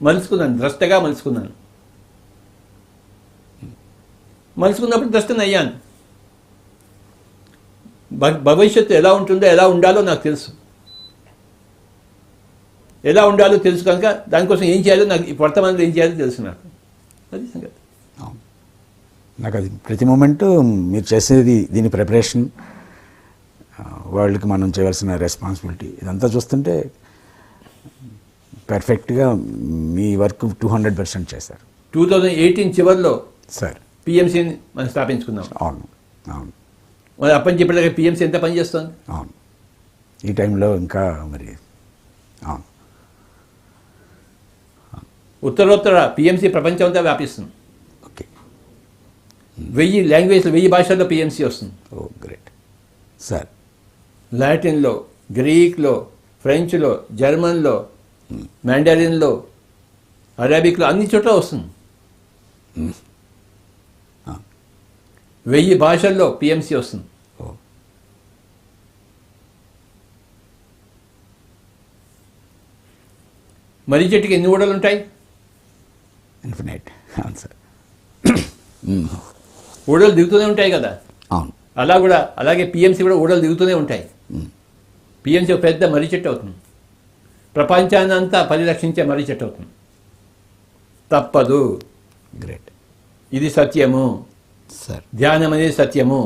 మలుచుకున్నాను, ద్రష్టగా మలుచుకున్నాను. మలుచుకున్నప్పుడు ద్రష్టను అయ్యాను. భవిష్యత్తు ఎలా ఉంటుందో, ఎలా ఉండాలో నాకు తెలుసు. ఎలా ఉండాలో తెలుసు కనుక దానికోసం ఏం చేయాలో నాకు, ఈ వర్తమానంలో ఏం చేయాలో తెలుసు నాకు. అది సంగతి. నాకు అది ప్రతి మూమెంటు మీరు చేసేది, దీని ప్రిపరేషన్, వరల్డ్కి మనం చేయవలసిన రెస్పాన్సిబిలిటీ, ఇదంతా చూస్తుంటే పర్ఫెక్ట్గా మీ వర్క్ 200% చేశారు. 2018 చివరిలో సార్ పిఎంసీని మనం స్థాపించుకున్నాం. అవును. అవును. మరి అప్పని చెప్పేదాకా పిఎంసీ ఎంత పని చేస్తుంది? అవును. ఈ టైంలో ఇంకా మరి అవును. ఉత్తరోత్తర పిఎంసీ ప్రపంచం అంతా వ్యాపిస్తుంది. ఓకే. 1000 లాంగ్వేజ్లో, 1000 భాషల్లో పిఎంసీ వస్తుంది. ఓ గ్రేట్ సార్. లాటిన్లో, గ్రీక్లో, ఫ్రెంచ్లో, జర్మన్లో, మ్యాండరిన్లో, అరబిక్లో, అన్ని చోట్ల వస్తుంది. 1000 భాషల్లో పిఎంసీ వస్తుంది. ఓ మర్రి చెట్టుకి ఎన్ని ఊడలు ఉంటాయి? ఇన్ఫినైట్. అవును సార్. ఊడలు దిగుతూనే ఉంటాయి కదా. అవును. అలాగే పిఎంసీ కూడా ఊడలు దిగుతూనే ఉంటాయి. పిఎంసీ ఒక పెద్ద మర్రి చెట్టు అవుతుంది. ప్రపంచాన్ని అంతా పరిరక్షించే మర్రి చెట్టు అవుతుంది. తప్పదు. గ్రేట్. ఇది సత్యము. సార్. ధ్యానం అనేది సత్యము,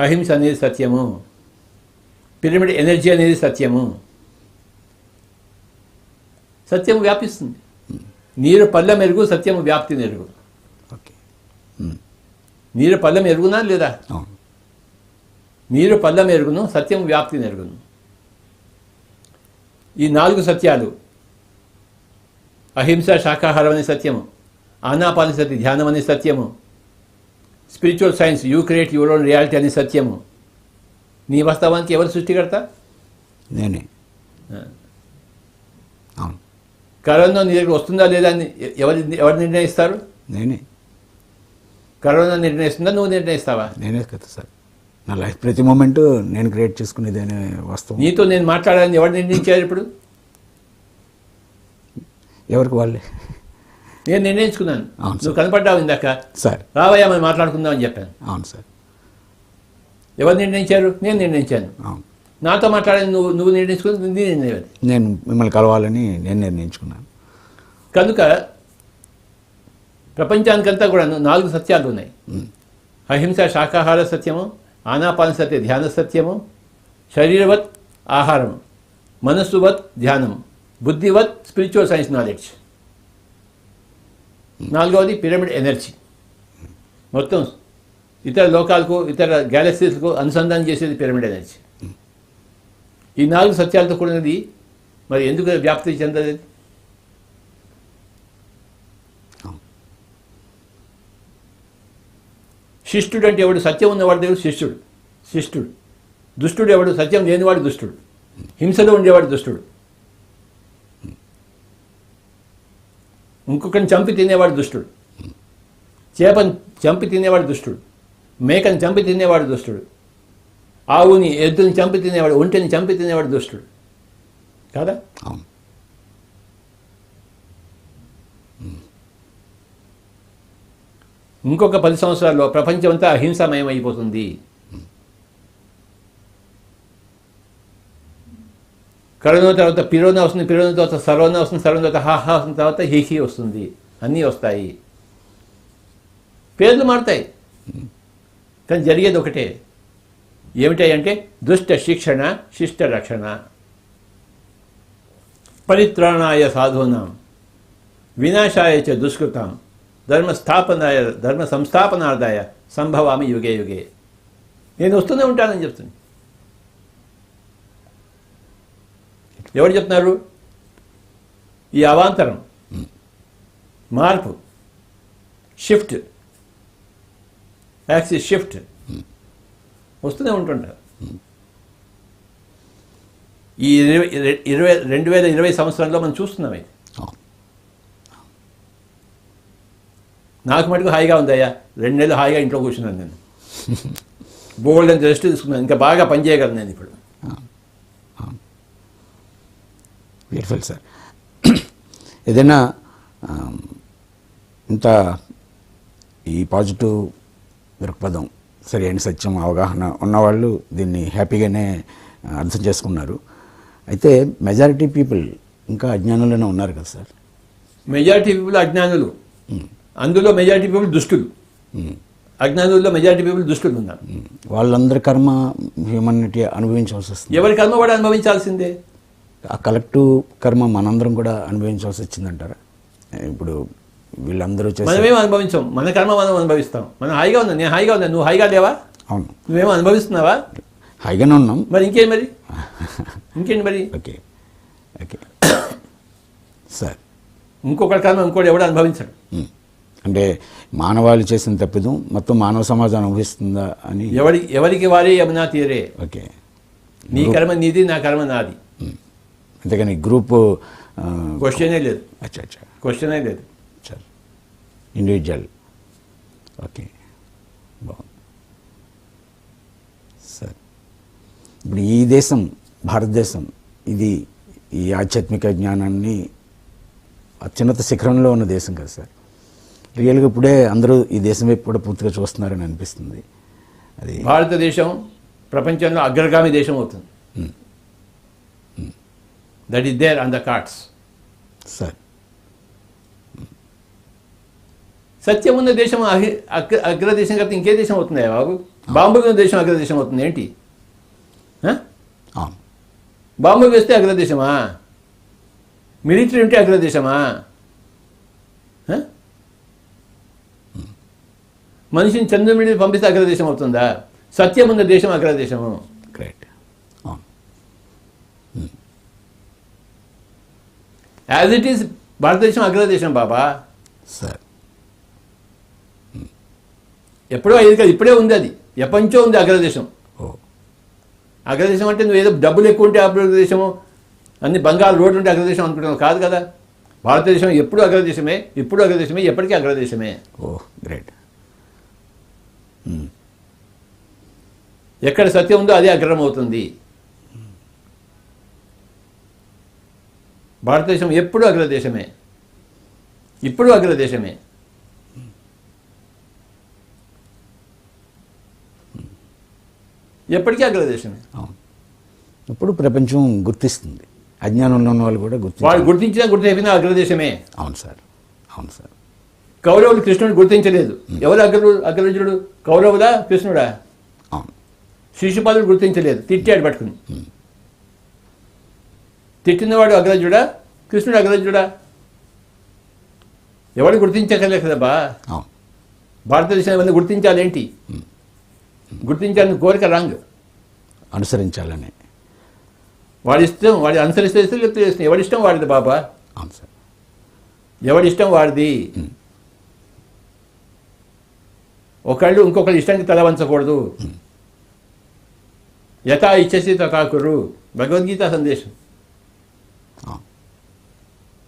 అహింస అనేది సత్యము, పిరమిడ్ ఎనర్జీ అనేది సత్యము. సత్యము వ్యాపిస్తుంది. నీరు పళ్ళెం ఎరుగు, సత్యము వ్యాప్తి నెరుగు. ఓకే. నీరు పళ్ళెం ఎరుగునా లేదా? అవును. నీరు పళ్ళెం ఎరుగును, సత్యం వ్యాప్తి నెరుగును. ఈ 4 సత్యాలు, అహింస శాకాహారం అనే సత్యము, ఆనాపానసతి ధ్యానం అనే సత్యము, spiritual science you create your own reality అనే సత్యము. నీ వాస్తవానికి ఎవరు సృష్టికర్త? నేనే. అవును. కరోనా నీ దగ్గర వస్తుందా లేదా అని ఎవరు నిర్ణయిస్తారు? నేనే. కరోనా నిర్ణయిస్తుందా, నువ్వు నిర్ణయిస్తావా? నేనే కదా సార్. నా లైఫ్ ప్రతి మూమెంట్ నేను క్రియేట్ చేసుకునేదేనే వాస్తవం. నీతో నేను మాట్లాడాలని ఎవరు నిర్ణయించారు? ఇప్పుడు ఎవరికి వాళ్ళే. నేను నిర్ణయించుకున్నాను. అవును నువ్వు కనపడ్డావు ఇందాక, సార్. రావయ్యా మనం మాట్లాడుకుందాం అని చెప్పాను. అవును సార్. ఎవరు నిర్ణయించారు? నేను నిర్ణయించాను. అవును. నాతో మాట్లాడాలని నువ్వు నిర్ణయించుకుని నీ నిర్ణయం. నేను మిమ్మల్ని కలవాలని నేను నిర్ణయించుకున్నాను. కనుక ప్రపంచానికంతా కూడా 4 సత్యాలు ఉన్నాయి. అహింస శాకాహార సత్యము, ఆనాపానసతి ధ్యాన సత్యము, శరీరవత్ ఆహారము, మనస్సువత్ ధ్యానము, బుద్ధివత్ స్పిరిచువల్ సైన్స్ నాలెడ్జ్. 4వది పిరమిడ్ ఎనర్జీ. మొత్తం ఇతర లోకాలకు, ఇతర గ్యాలక్సీస్కు అనుసంధానం చేసేది పిరమిడ్ ఎనర్జీ. ఈ 4 సత్యాలతో కూడినది. మరి ఎందుకు వ్యాప్తి చెందలేదు? శిష్టుడు అంటే ఎవడు? సత్యం ఉన్నవాడు దేవుడు శిష్టుడు. శిష్టుడు. దుష్టుడు ఎవడు? సత్యం లేనివాడు దుష్టుడు. హింసలో ఉండేవాడు దుష్టుడు. ఇంకొకరిని చంపి తినేవాడు దుష్టుడు. చేపని చంపి తినేవాడు దుష్టుడు. మేకని చంపి తినేవాడు దుష్టుడు. ఆవుని, ఎద్దుని చంపి తినేవాడు, ఒంటిని చంపి తినేవాడు దుష్టుడు కాదా? అవును. ఇంకొక 10 సంవత్సరాల్లో ప్రపంచం అంతా అహింసామయం అయిపోతుంది. కరోనా తర్వాత పిరోనా వస్తుంది, పిరోనా తర్వాత సరోనా వస్తుంది, సరోనా తర్వాత హాహా వస్తుంది, తర్వాత హీహీ వస్తుంది. అన్నీ వస్తాయి, పేర్లు మారుతాయి, కానీ జరిగేది ఒకటే. ఏమిటాయంటే దుష్ట శిక్షణ, శిష్ట రక్షణ. పరిత్రాణాయ సాధూనాం వినాశాయ చ దుష్కృతాం ధర్మ సంస్థాపనార్థాయ సంభవామి యుగే యుగే. నేను వస్తూనే ఉంటానని చెప్తుంది. ఎవరు చెప్తున్నారు? ఈ అవాంతరం, మార్పు, షిఫ్ట్, యాక్సిస్ షిఫ్ట్ వస్తూనే ఉంటుంటారు. ఈ 2020 సంవత్సరంలో మనం చూస్తున్నాం. ఇది నాకు మటుకు హాయిగా ఉందయ్యా. 2 నెలలు హాయిగా ఇంట్లో కూర్చున్నాను నేను. బోల్డ్ అంత రెస్ట్ తీసుకున్నాను. ఇంకా బాగా పనిచేయగలను నేను ఇప్పుడు. Beautiful sir. ఏదైనా ఇంత ఈ పాజిటివ్ దృక్పథం, సరి అయిన సత్యం, అవగాహన ఉన్నవాళ్ళు దీన్ని హ్యాపీగానే అర్థం చేసుకున్నారు. అయితే మెజారిటీ పీపుల్ ఇంకా అజ్ఞానంలోనే ఉన్నారు కదా సార్. మెజారిటీ పీపుల్ అజ్ఞానులు, అందులో మెజారిటీ పీపుల్ దుష్టులు. అజ్ఞానుల్లో మెజారిటీ పీపుల్ దుష్టులు ఉన్నారు. వాళ్ళందరి కర్మ హ్యూమనిటీ అనుభవించవలసి వస్తుంది. ఎవరి కర్మ కూడా అనుభవించాల్సిందే. ఆ కలెక్టివ్ కర్మ మనందరం కూడా అనుభవించవలసి వచ్చిందంటారా? ఇప్పుడు వీళ్ళందరూ మనమేం అనుభవించాం, మన కర్మ మనం అనుభవిస్తాం. మనం హాయిగా ఉన్నాం, నేను హాయిగా ఉన్నాను, నువ్వు హాయిగా లేవా? అవును. నువ్వేమో అనుభవిస్తున్నావా? హాయిగానే ఉన్నాం. మరి ఇంకేంటి మరి? మరి ఓకే ఓకే సార్. ఇంకొకటి కర్మ ఇంకోటి ఎవడు అనుభవించడు. అంటే మానవాళి చేసిన తప్పిదం మొత్తం మానవ సమాజం అనుభవిస్తుందా అని ఎవరికి వారే యమునా తీరే. ఓకే. నీ కర్మ నీది, నా కర్మ నాది. అంతేగాని గ్రూప్ క్వశ్చనే లేదు. అచ్చా అచ్చా, క్వశ్చనే లేదు సార్. ఇండివిజువల్. ఓకే, బాగుంది సార్. ఇప్పుడు ఈ దేశం, భారతదేశం, ఇది ఈ ఆధ్యాత్మిక జ్ఞానాన్ని అత్యున్నత శిఖరంలో ఉన్న దేశం కదా సార్. రియల్గా ఇప్పుడే అందరూ ఈ దేశం వైపు కూడా పూర్తిగా చూస్తున్నారని అనిపిస్తుంది. అది భారతదేశం ప్రపంచంలో అగ్రగామి దేశం అవుతుంది. That is there on the cards sir. సత్యం ఉన్న దేశం అగ్రదేశం కాబట్టి ఇంకే దేశం అవుతుందా బాబు? బాంబు ఉన్న దేశం అగ్రదేశం అవుతుంది ఏంటి? బాంబు వేస్తే అగ్రదేశమా? మిలిటరీ ఉంటే అగ్రదేశమా? మనిషిని చంద్రుడి మీద పంపిస్తే అగ్రదేశం అవుతుందా? సత్యం ఉన్న దేశం అగ్రదేశము. గ్రేట్. యాజ్ ఇట్ ఈస్ భారతదేశం అగ్రదేశం బాబా సార్. ఎప్పుడో అయ్యేది కాదు, ఇప్పుడే ఉంది. అది ఎప్పటించో ఉంది అగ్రదేశం. అగ్రదేశం అంటే నువ్వు ఏదో డబ్బులు ఎక్కువ ఉంటే అగ్రదేశము, అన్ని బంగారు రోడ్లు ఉంటే అగ్రదేశం అనుకుంటున్నావు కాదు కదా. భారతదేశం ఎప్పుడు అగ్రదేశమే, ఇప్పుడు అగ్రదేశమే, ఎప్పటికీ అగ్రదేశమే. ఓ గ్రేట్. ఎక్కడ సత్యం ఉందో అదే అగ్రం అవుతుంది. భారతదేశం ఎప్పుడు అగ్రదేశమే, ఇప్పుడు అగ్రదేశమే. ఎప్పటికీ అగ్రదేశమే. ఇప్పుడు ప్రపంచం గుర్తిస్తుంది. అజ్ఞానం ఉన్న వాళ్ళు కూడా వాళ్ళు గుర్తించినా గుర్తించినా అగ్రదేశమే. అవును సార్, అవును సార్. కౌరవులు కృష్ణుడు గుర్తించలేదు. ఎవరు అగ్రజుడు? కౌరవులా, కృష్ణుడా? అవును. శిశుపాలుడు గుర్తించలేదు, తిట్టాడు పట్టుకుని. తిట్టినవాడు అగ్రజుడా, కృష్ణుడు అగ్రజుడా? ఎవడు గుర్తించగలే కదబ్బా. భారతదేశం ఏమైనా గుర్తించాలేంటి? గుర్తించాలని కోరిక రాంగ్. అనుసరించాలని వాడి ఇష్టం, వాడి అనుసరిస్తే చేస్తుంది. ఎవడిష్టం వాడిది బాబా. అవును సార్. ఎవడిష్టం వాడిది. ఒకళ్ళు ఇంకొకళ్ళు ఇష్టానికి తల వంచకూడదు. యథా ఇచ్చసి తథా కురు, భగవద్గీత సందేశం.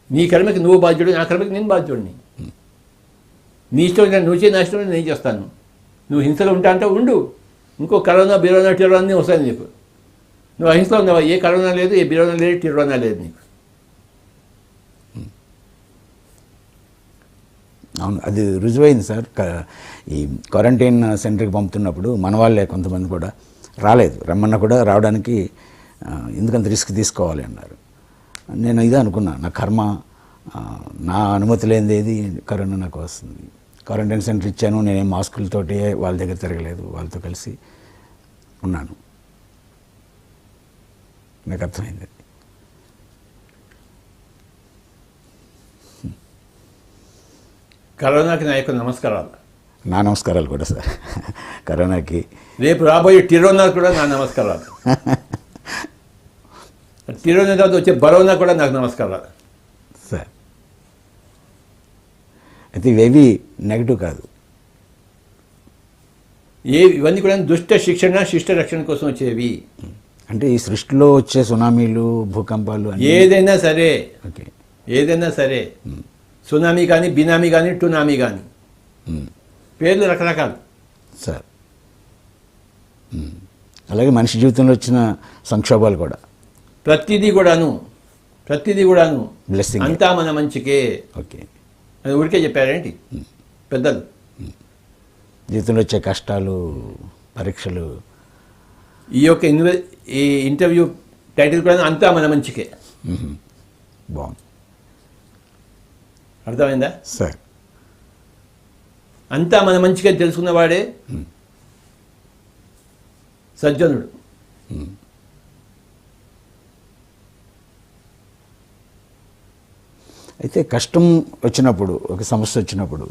నీ కర్మకి నువ్వు బాధ్యుడు, నా కర్మకి నేను బాధ్యుడిని. నీ ఇష్టం నువ్వు చేయి, నా ఇష్టం నేను చేస్తాను. నువ్వు హింసలో ఉంటా అంటే ఉండు. ఇంకో కరోనా, బిరోనా, టిరోనా వస్తాయి నీకు. నువ్వు అహింసలో ఉన్నావా? ఏ కరోనా లేదు, ఏ బిరోనా లేదు, టిరోనా లేదు నీకు. అవును, అది రుజువైంది సార్. ఈ క్వారంటైన్ సెంటర్కి పంపుతున్నప్పుడు మన వాళ్ళే కొంతమంది కూడా రాలేదు. రమ్మన్నా కూడా రావడానికి ఎందుకంత రిస్క్ తీసుకోవాలి అన్నారు. నేను ఇదే అనుకున్నా, నా కర్మ, నా అనుమతి లేనిది ఏది కరోనా నాకు వస్తుంది. క్వారంటైన్ సెంటర్ ఇచ్చాను, నేనేం మాస్కులతోటి వాళ్ళ దగ్గర తిరగలేదు, వాళ్ళతో కలిసి ఉన్నాను. నాకు అర్థమైంది. కరోనాకి నా యొక్క నమస్కారాలు. నా నమస్కారాలు కూడా సార్. కరోనాకి రేపు రాబోయే టిరోనా కూడా నా నమస్కారాలు. టిరోనా తర్వాత వచ్చే బరోనా కూడా నాకు నమస్కారాలు సార్. అయితే ఇవేవి నెగిటివ్ కాదు, ఇవన్నీ కూడా దుష్ట శిక్షణ శిష్ట రక్షణ కోసం వచ్చేవి. అంటే ఈ సృష్టిలో వచ్చే సునామీలు, భూకంపాలు ఏదైనా సరే, ఓకే, ఏదైనా సరే, సునామీ కానీ, బినామీ కానీ, టునామీ కానీ, పేర్లు రకరకాలు సార్. అలాగే మనిషి జీవితంలో వచ్చిన సంక్షోభాలు కూడా, ప్రతిదీ కూడాను బ్లెస్సింగ్, అంతా మన మంచికే. ఓకే, అది ఊరికే చెప్పారేంటి పెద్దలు? జీవితంలో వచ్చే కష్టాలు, పరీక్షలు. ఈ యొక్క ఈ ఇంటర్వ్యూ టైటిల్ కూడా అంతా మన మంచికే. బాగుంది అర్థమైందా సార్. అంతా మన మంచిగా తెలుసుకున్నవాడే సజ్జనుడు. అయితే కష్టం వచ్చినప్పుడు, ఒక సమస్య వచ్చినప్పుడు,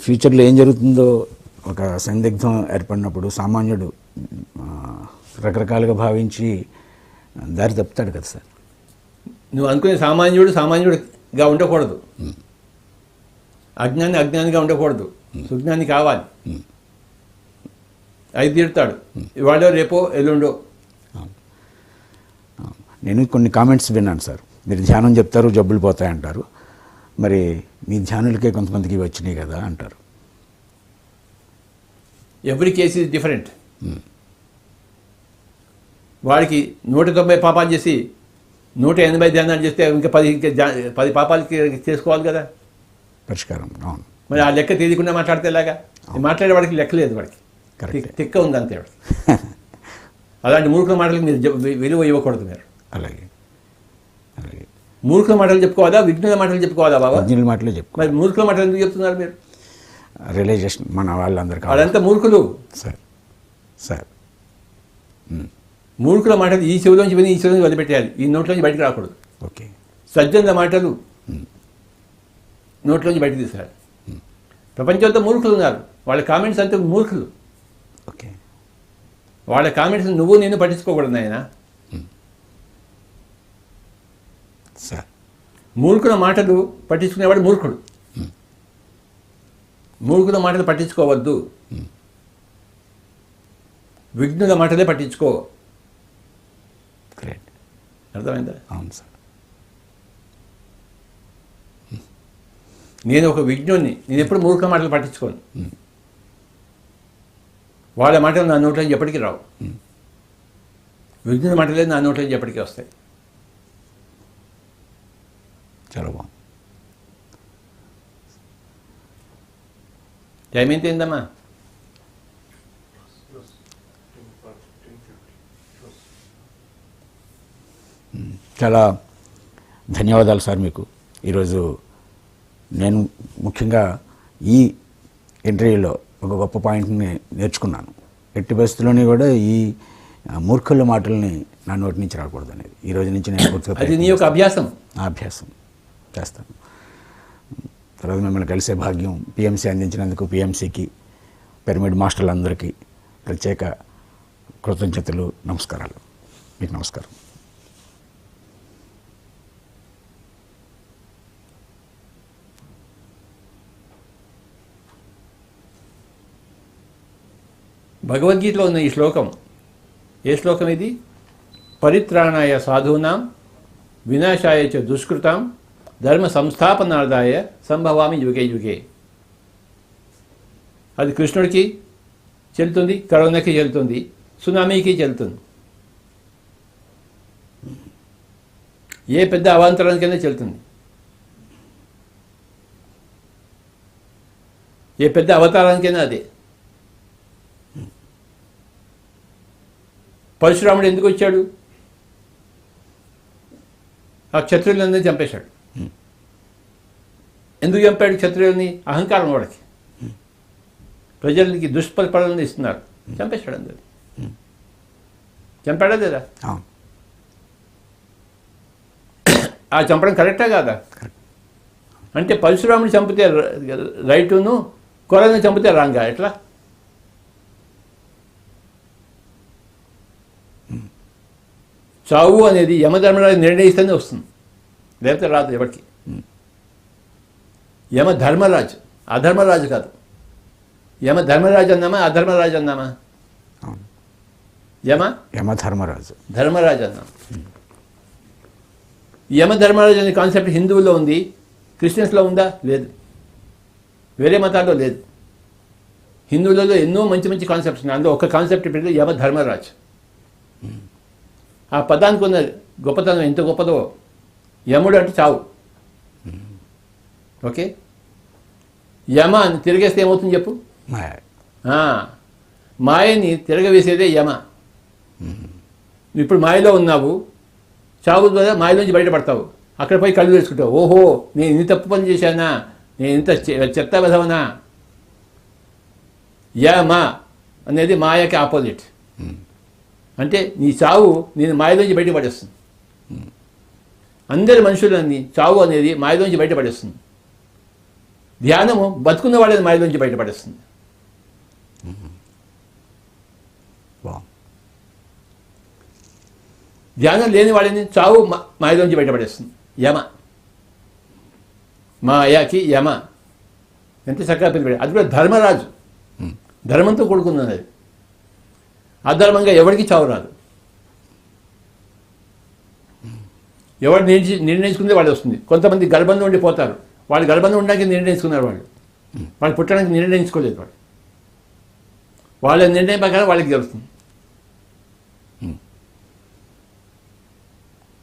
ఫ్యూచర్లో ఏం జరుగుతుందో ఒక సందిగ్ధం ఏర్పడినప్పుడు సామాన్యుడు రకరకాలుగా భావించి దారి తప్పుతాడు కదా సార్. నువ్వు అనుకునే సామాన్యుడిగా ఉండకూడదు, అజ్ఞానిగా ఉండకూడదు, సుజ్ఞాని కావాలి. అది తీరుతాడు ఇవాళో రేపో ఎల్లుండో. నేను కొన్ని కామెంట్స్ విన్నాను సార్. మీరు ధ్యానం చెప్తారు, జబ్బులు పోతాయంటారు, మరి మీ ధ్యానులకే కొంతమందికి వచ్చినాయి కదా అంటారు. Every case is different. వాడికి 190 పాపాలు చేసి 180 ధ్యానాలు చేస్తే ఇంకా 10 పాపాలకి చేసుకోవాలి కదా పరిష్కారం. అవును, మరి ఆ లెక్క తెలియకుండా మాట్లాడితే ఎలాగా? మాట్లాడే వాడికి లెక్క లేదు, వాడికి తిక్క ఉంది అంతే. వాడికి అలాంటి మూర్ఖుల మాటలకు మీరు విలువ ఇవ్వకూడదు. మీరు అలాగే అలాగే మూర్ఖుల మాటలు చెప్పుకోవాలా, విఘ్నుల మాటలు చెప్పుకోవాలా బాబా? విఘ్నుల మాటలు చెప్పుకో. మరి మూర్ఖుల మాటలు ఎందుకు చెప్తున్నారు మీరు? రియలైజేషన్ మన వాళ్ళందరికీ. వాళ్ళంతా మూర్ఖులు సార్. సార్, మూర్ఖుల మాటలు ఈ చెవిలోంచి విని ఈ చెవిలోంచి వదిలిపెట్టేయాలి, ఈ నోట్లోంచి బయటకు రాకూడదు. ఓకే, సజ్జనుల మాటలు నోట్లోంచి బయటకు తీసారు. ప్రపంచంతో మూర్ఖులు ఉన్నారు, వాళ్ళ కామెంట్స్ అంతా మూర్ఖులు. ఓకే, వాళ్ళ కామెంట్స్ నువ్వు నేను పట్టించుకోకూడదు ఆయన. సార్, మూర్ఖుల మాటలు పట్టించుకునేవాడు మూర్ఖుడు. మూర్ఖుల మాటలు పట్టించుకోవద్దు, విఘ్నుల మాటలే పట్టించుకో. గ్రేట్, అర్థమైందా? అవును సార్. నేను ఒక విఘ్నుడిని, నేను ఎప్పుడు మూర్ఖుల మాటలు పట్టించుకోను. వాళ్ళ మాటలు నా నోట్లోంచి ఎప్పటికీ రావు, విఘ్నుల మాటలే నా నోట్లోంచి ఎప్పటికీ వస్తాయి. చాలా బాగుంది. టైం ఎంత అయిందమ్మా? చాలా ధన్యవాదాలు సార్ మీకు. ఈరోజు నేను ముఖ్యంగా ఈ ఇంటర్వ్యూలో ఒక గొప్ప పాయింట్ని నేర్చుకున్నాను. ఎట్టి పరిస్థితుల్లోని కూడా ఈ మూర్ఖుల మాటల్ని నా నోటి నుంచి రాకూడదు అనేది ఈ రోజు నుంచి నేను పూర్తిగా అది నీ యొక్క అభ్యాసం. అభ్యాసం చేస్తాను. తర్వాత మిమ్మల్ని కలిసే భాగ్యం పిఎంసి అందించినందుకు పిఎంసికి, పిరమిడ్ మాస్టర్లందరికీ ప్రత్యేక కృతజ్ఞతలు, నమస్కారాలు. మీకు నమస్కారం. భగవద్గీతలో ఉన్న ఈ శ్లోకం, ఏ శ్లోకం ఇది? పరిత్రాణాయ సాధూనాం వినాశాయ చ దుష్కృతాం ధర్మ సంస్థాపనార్థాయ సంభవామి యుగే యుగే. అది కృష్ణుడికి చెల్లుతుంది, కరోనాకి చెల్లుతుంది, సునామీకి చెల్లుతుంది, ఏ పెద్ద అవాంతరానికైనా చెల్లుతుంది, ఏ పెద్ద అవతారానికైనా అదే. పరశురాముడు ఎందుకు వచ్చాడు? ఆ క్షత్రియులందరినీ చంపేశాడు. ఎందుకు చంపాడు క్షత్రియుల్ని? అహంకారం వాడికి. ప్రజలకి దుష్పరిపాలన ఇస్తున్నారు, చంపేశాడు అందరు. చంపాడా లేదా? ఆ చంపడం కరెక్టా కాదా? అంటే పరశురాముని చంపితే రైటును, కొరని చంపితే రాంగా? ఎట్లా? చావు అనేది యమధర్మరాజు నిర్ణయిస్తేనే వస్తుంది, లేకపోతే రాదు ఎవరికి. యమధర్మరాజు, అధర్మరాజు కాదు. యమధర్మరాజు అన్నామా, అధర్మరాజు అన్నామా? యమధర్మరాజు, ధర్మరాజు అన్నాం. యమధర్మరాజు అనే కాన్సెప్ట్ హిందువుల్లో ఉంది, క్రిస్టియన్స్లో ఉందా? లేదు. వేరే మతాల్లో లేదు. హిందువులలో ఎన్నో మంచి మంచి కాన్సెప్ట్స్ ఉన్నాయి. అందులో ఒక కాన్సెప్ట్ పేరు యమధర్మరాజు. ఆ పదానికి ఉన్న గొప్పతనం ఎంత గొప్పదో. యముడు అంటే చావు. ఓకే, యమ అని తిరిగేస్తే ఏమవుతుంది చెప్పు? మాయని తిరగవేసేదే యమ. ఇప్పుడు మాయలో ఉన్నావు, చావు ద్వారా మాయలోంచి బయటపడతావు. అక్కడ పోయి కళ్ళు వేసుకుంటావు, ఓహో నేను ఇంత తప్పు పని చేశానా, నేను ఇంత చెత్త విధవనా. యమ అనేది మాయకి ఆపోజిట్. అంటే నీ చావు నేను మాయలోంచి బయటపడేస్తుంది. అందరి మనుషులన్నీ చావు అనేది మాయలోంచి బయటపడేస్తుంది. ధ్యానము బతుకున్న వాళ్ళని మాయలోంచి బయటపడేస్తుంది. ధ్యానం లేని వాళ్ళని చావు మాయలోంచి బయటపడేస్తుంది. యమ, మాయకి యమ. ఎంత చక్కగా పిలిపాడు. అది కూడా ధర్మరాజు, ధర్మంతో కూడుకున్నది. అది అధర్మంగా ఎవరికి చావు రాదు. ఎవరు నిర్ణయించుకుంటే వాళ్ళు వస్తుంది. కొంతమంది గర్భంలో ఉండిపోతారు, వాళ్ళు గర్భంలో ఉండడానికి నిర్ణయించుకున్నారు. వాళ్ళు పుట్టడానికి నిర్ణయించుకోలేదు. వాళ్ళ నిర్ణయం ప్రకారం వాళ్ళకి జరుగుతుంది.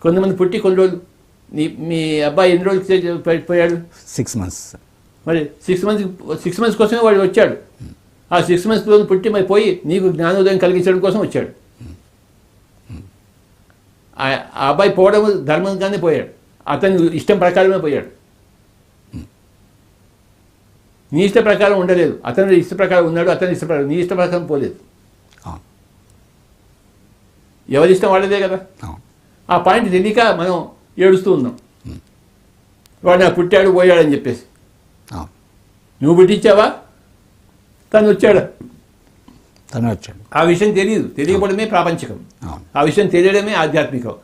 కొంతమంది పుట్టి కొన్ని రోజులు, మీ అబ్బాయి ఎన్ని రోజులకి పోయాడు? 6 months. మరి 6 months కోసమే వాడు వచ్చాడు. ఆ 6 months పుట్టి మరి పోయి నీకు జ్ఞానోదయం కలిగించడం కోసం వచ్చాడు. ఆ అబ్బాయి పోవడం ధర్మంగానే పోయాడు, అతని ఇష్టం ప్రకారమే పోయాడు. నీ ఇష్ట ప్రకారం ఉండలేదు, అతని ఇష్ట ప్రకారం ఉన్నాడు. అతని ఇష్ట ప్రకారం, నీ ఇష్ట ప్రకారం పోలేదు. ఎవరి ఇష్టం వాళ్ళదే కదా. ఆ పాయింట్ తెలియక మనం ఏడుస్తూ ఉన్నాం, వాడు నాకు పుట్టాడు పోయాడని చెప్పేసి. నువ్వు పుట్టించావా? తను వచ్చాడు. ఆ విషయం తెలియదు. తెలియకపోవడమే ప్రాపంచికం. ఆ విషయం తెలియడమే ఆధ్యాత్మికం.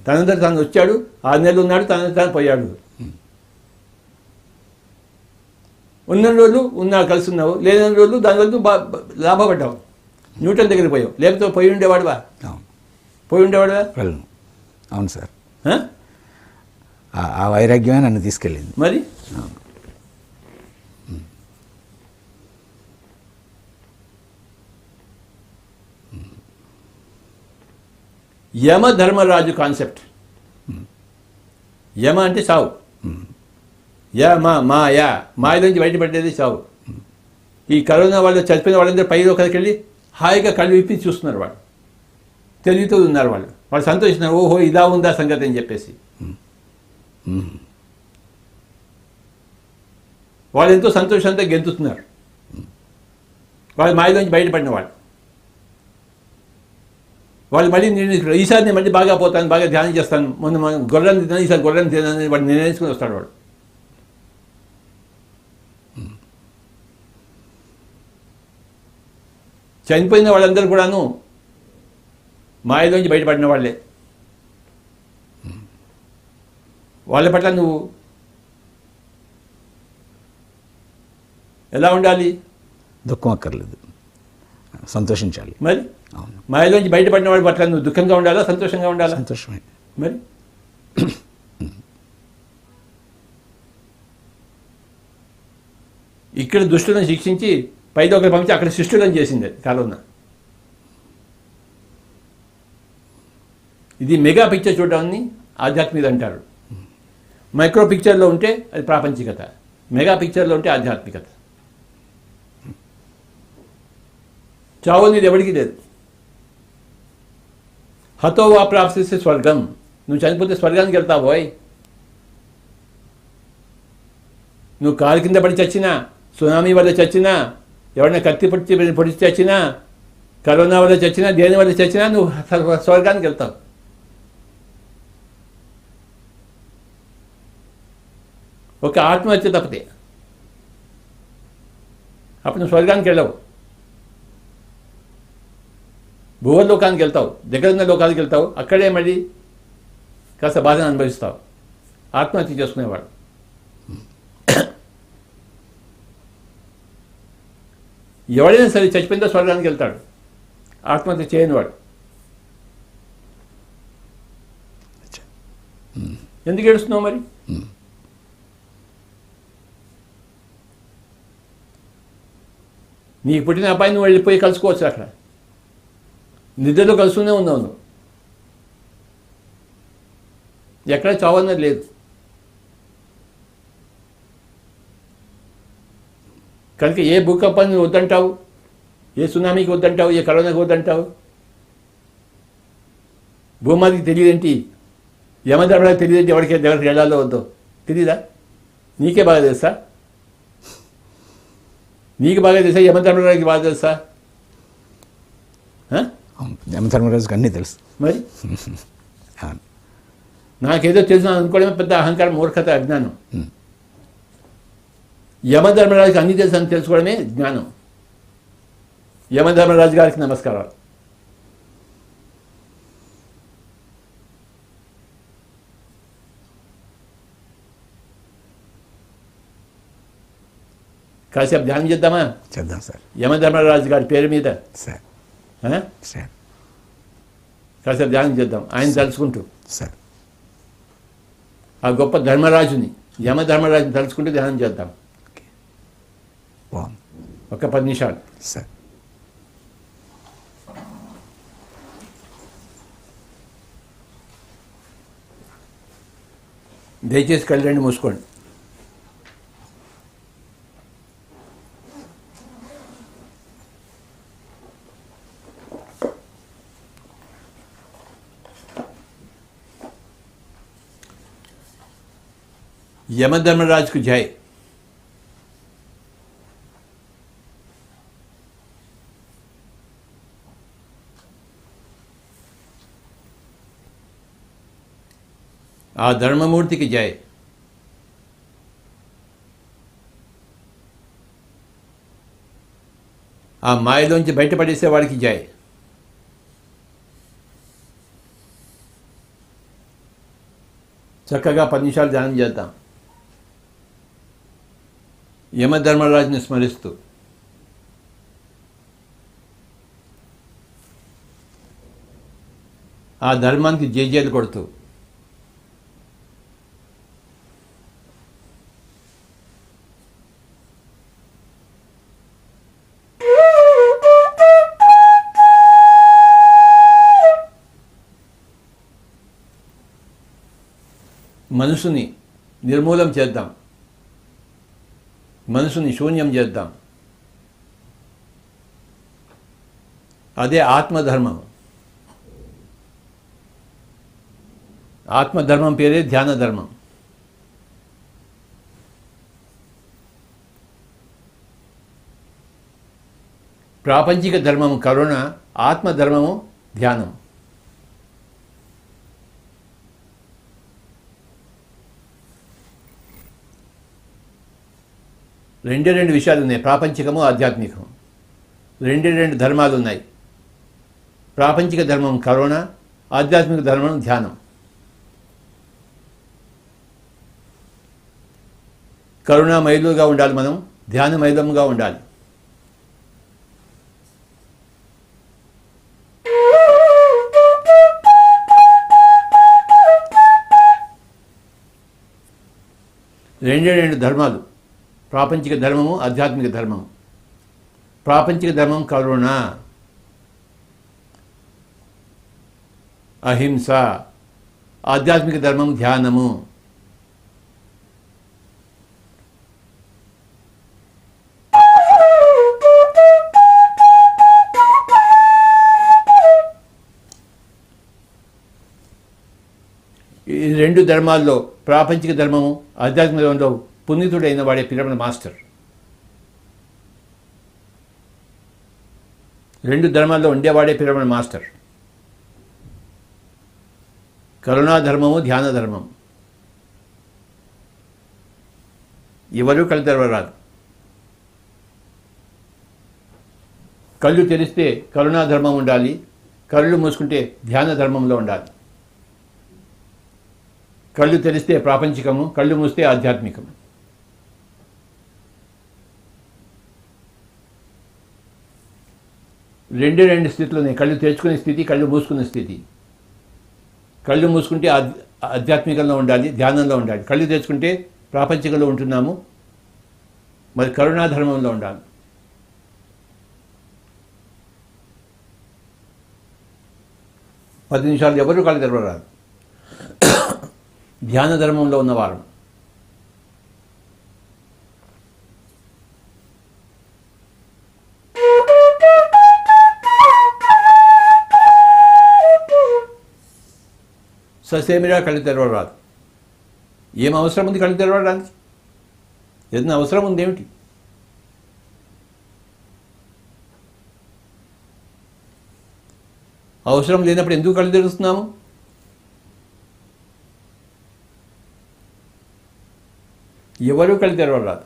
తనందరూ తను వచ్చాడు, 6 నెలలు ఉన్నాడు, తనందరూ తను పోయాడు. ఉన్న రోజులు కలిసి ఉన్నావు, లేని రోజులు దానివల్ల లాభపడ్డావు. న్యూటన్ దగ్గరికి పోయావు, లేకపోతే పోయి ఉండేవాడువా? అవును సార్, ఆ వైరాగ్యమే నన్ను తీసుకెళ్ళింది. మరి యమధర్మరాజు కాన్సెప్ట్. యమ అంటే చావు. మాయలోంచి బయటపడేది చావు. ఈ కరోనా వాళ్ళు చనిపోయిన వాళ్ళందరూ పైలో ఒకరికి వెళ్ళి హాయిగా కళ్ళు విప్పి చూస్తున్నారు. వాళ్ళు తెలివితో ఉన్నారు. వాళ్ళు సంతోషిస్తున్నారు, ఓహో ఇలా ఉందా సంగతి అని చెప్పేసి. వాళ్ళు ఎంతో సంతోషంతో గెంతుతున్నారు. వాళ్ళు మాయలోంచి బయటపడిన వాళ్ళు మళ్ళీ నిర్ణయించుకున్నారు, ఈసారి నేను మళ్ళీ బాగా పోతాను, బాగా ధ్యానం చేస్తాను, మనం గొర్రెని తిన్నాను, ఈసారి గొర్రెని తిన్నాను, వాడు నిర్ణయించుకుని వస్తాడు. వాడు చనిపోయిన వాళ్ళందరూ కూడాను మాయలోంచి బయటపడిన వాళ్ళే. వాళ్ళ పట్ల నువ్వు ఎలా ఉండాలి? దుఃఖం అక్కర్లేదు, సంతోషించాలి. మరి మాయలోంచి బయటపడిన వాడి పట్ల నువ్వు దుఃఖంగా ఉండాలా, సంతోషంగా ఉండాలా? సంతోషమే. మరి ఇక్కడ దుష్టులను శిక్షించి పైదో ఒకరు పంపించి అక్కడ శిష్టులను చేసింది కరోనా. ఇది మెగా పిక్చర్ చూడడాన్ని ఆధ్యాత్మికత అంటారు. మైక్రో పిక్చర్లో ఉంటే అది ప్రాపంచికత, మెగా పిక్చర్లో ఉంటే ఆధ్యాత్మికత. చావు అనేది ఎవరికి లేదు. హతో వా ప్రాప్తిస్తే స్వర్గం. నువ్వు చనిపోతే స్వర్గానికి వెళ్తావు పోయ్. నువ్వు కారు కింద పడి చచ్చినా, సునామీ వల్ల చచ్చినా, ఎవరైనా కత్తి పొడిచి చచ్చినా, కరోనా వల్ల చచ్చినా, దేని వల్ల చచ్చినా నువ్వు స్వర్గానికి వెళ్తావు. ఒక ఆత్మహత్య తప్పితే అప్పుడు నువ్వు స్వర్గానికి వెళ్ళవు, భూవర్లోకానికి వెళ్తావు, దగ్గర ఉన్న లోకానికి వెళ్తావు. అక్కడే మళ్ళీ కాస్త బాధను అనుభవిస్తావు. ఆత్మహత్య చేసుకునేవాడు. ఎవడైనా సరే చచ్చిపోయిందో స్వర్గానికి వెళ్తాడు, ఆత్మహత్య చేయనివాడు. ఎందుకు ఏడుస్తున్నావు మరి? నీకు పుట్టిన అబ్బాయి నువ్వు వెళ్ళిపోయి కలుసుకోవచ్చు. అక్కడ నిద్రలో కలుస్తూనే ఉన్నావు నువ్వు. ఎక్కడ చావన్నది లేదు. కనుక ఏ భూకంపాన్ని వద్దంటావు, ఏ సునామీకి వద్దంటావు, ఏ కరోనాకి వద్దంటావు? భూమాదికి తెలియదేంటి, యమధర్మరాజుకి తెలియదేంటి ఎవరికి దగ్గరికి వెళ్ళాలో వద్దో తెలీదా? నీకే బాగా తెలుసా? నీకు బాగా తెలుసా? యమధర్మరాజుకి బాగా తెలుసా? యమధర్మరాజుకి అన్నీ తెలుసు. మరి నాకేదో తెలుసు అనుకోవడమే పెద్ద అహంకారం, మూర్ఖత, అజ్ఞానం. యమధర్మరాజుకి అన్నీ తెలుసు అని తెలుసుకోవడమే జ్ఞానం. యమధర్మరాజు గారికి నమస్కారాలు. కాసేపు ధ్యానం చేద్దామా? చేద్దాం సార్. యమధర్మరాజు గారి పేరు మీద సార్ సార్ కాసేపు ధ్యానం చేద్దాం. ఆయన తలుచుకుంటూ, సార్ ఆ గొప్ప ధర్మరాజుని, యమధర్మరాజుని తలుచుకుంటూ ధ్యానం చేద్దాం. బాగుంది. ఒక 10 నిమిషాలు. సార్ దయచేసి కళ్ళండి మూసుకోండి. యమధర్మరాజుకు జై. ఆ ధర్మమూర్తికి జై. ఆ మాయలోంచి బయటపడేసే వాడికి జై. చక్కగా 10 నిమిషాలు ధ్యానం చేద్దాం, యమధర్మరాజుని స్మరిస్తూ. ఆ ధర్మానికి జేజేలు కొడుతూ. మనసుని నిర్మూలం చేద్దాం, మనసుని శూన్యం చేద్దాం. అదే ఆత్మధర్మం. ఆత్మధర్మం పేరే ధ్యాన ధర్మం. ప్రాపంచిక ధర్మము కరుణ, ఆత్మధర్మము ధ్యానం. రెండు విషయాలు ఉన్నాయి, ప్రాపంచికము, ఆధ్యాత్మికము. రెండు ధర్మాలు ఉన్నాయి. ప్రాపంచిక ధర్మం కరుణ, ఆధ్యాత్మిక ధర్మం ధ్యానం. కరుణామయులుగా ఉండాలి మనం, ధ్యానమయులంగా ఉండాలి. రెండు ధర్మాలు, ప్రాపంచిక ధర్మము, ఆధ్యాత్మిక ధర్మము. ప్రాపంచిక ధర్మం కరుణ, అహింస. ఆధ్యాత్మిక ధర్మం ధ్యానము. ఈ రెండు ధర్మాల్లో ప్రాపంచిక ధర్మము ఆధ్యాత్మిక ధర్మంలో పునీతుడైన వాడే పిరమిడ్ మాస్టర్. రెండు ధర్మాల్లో ఉండేవాడే పిరమిడ్ మాస్టర్. కరుణా ధర్మము, ధ్యాన ధర్మం. ఎవరూ కళ్ళు తెరవరాదు. కళ్ళు తెరిస్తే కరుణా ధర్మం ఉండాలి, కళ్ళు మూసుకుంటే ధ్యాన ధర్మంలో ఉండాలి. కళ్ళు తెరిస్తే ప్రాపంచికము, కళ్ళు మూస్తే ఆధ్యాత్మికము. రెండు స్థితులు ఉన్నాయి. కళ్ళు తెరుచుకునే స్థితి, కళ్ళు మూసుకునే స్థితి. కళ్ళు మూసుకుంటే ఆధ్యాత్మికంలో ఉండాలి, ధ్యానంలో ఉండాలి. కళ్ళు తెరుచుకుంటే ప్రాపంచికంలో ఉంటున్నాము, మరి కరుణాధర్మంలో ఉండాలి. పది నిమిషాలు ఎవరు కళ్ళు తెరవరాదు. ధ్యాన ధర్మంలో ఉన్నవారు. ససేమిరా కళ్ళు తెరవరాదు. ఏం అవసరం ఉంది కళ్ళు తెరవడానికి? ఏదైనా అవసరం ఉంది ఏమిటి? అవసరం లేనప్పుడు ఎందుకు కళ్ళు తెరుస్తున్నాము? ఎవరు కళ్ళు తెరవరాదు.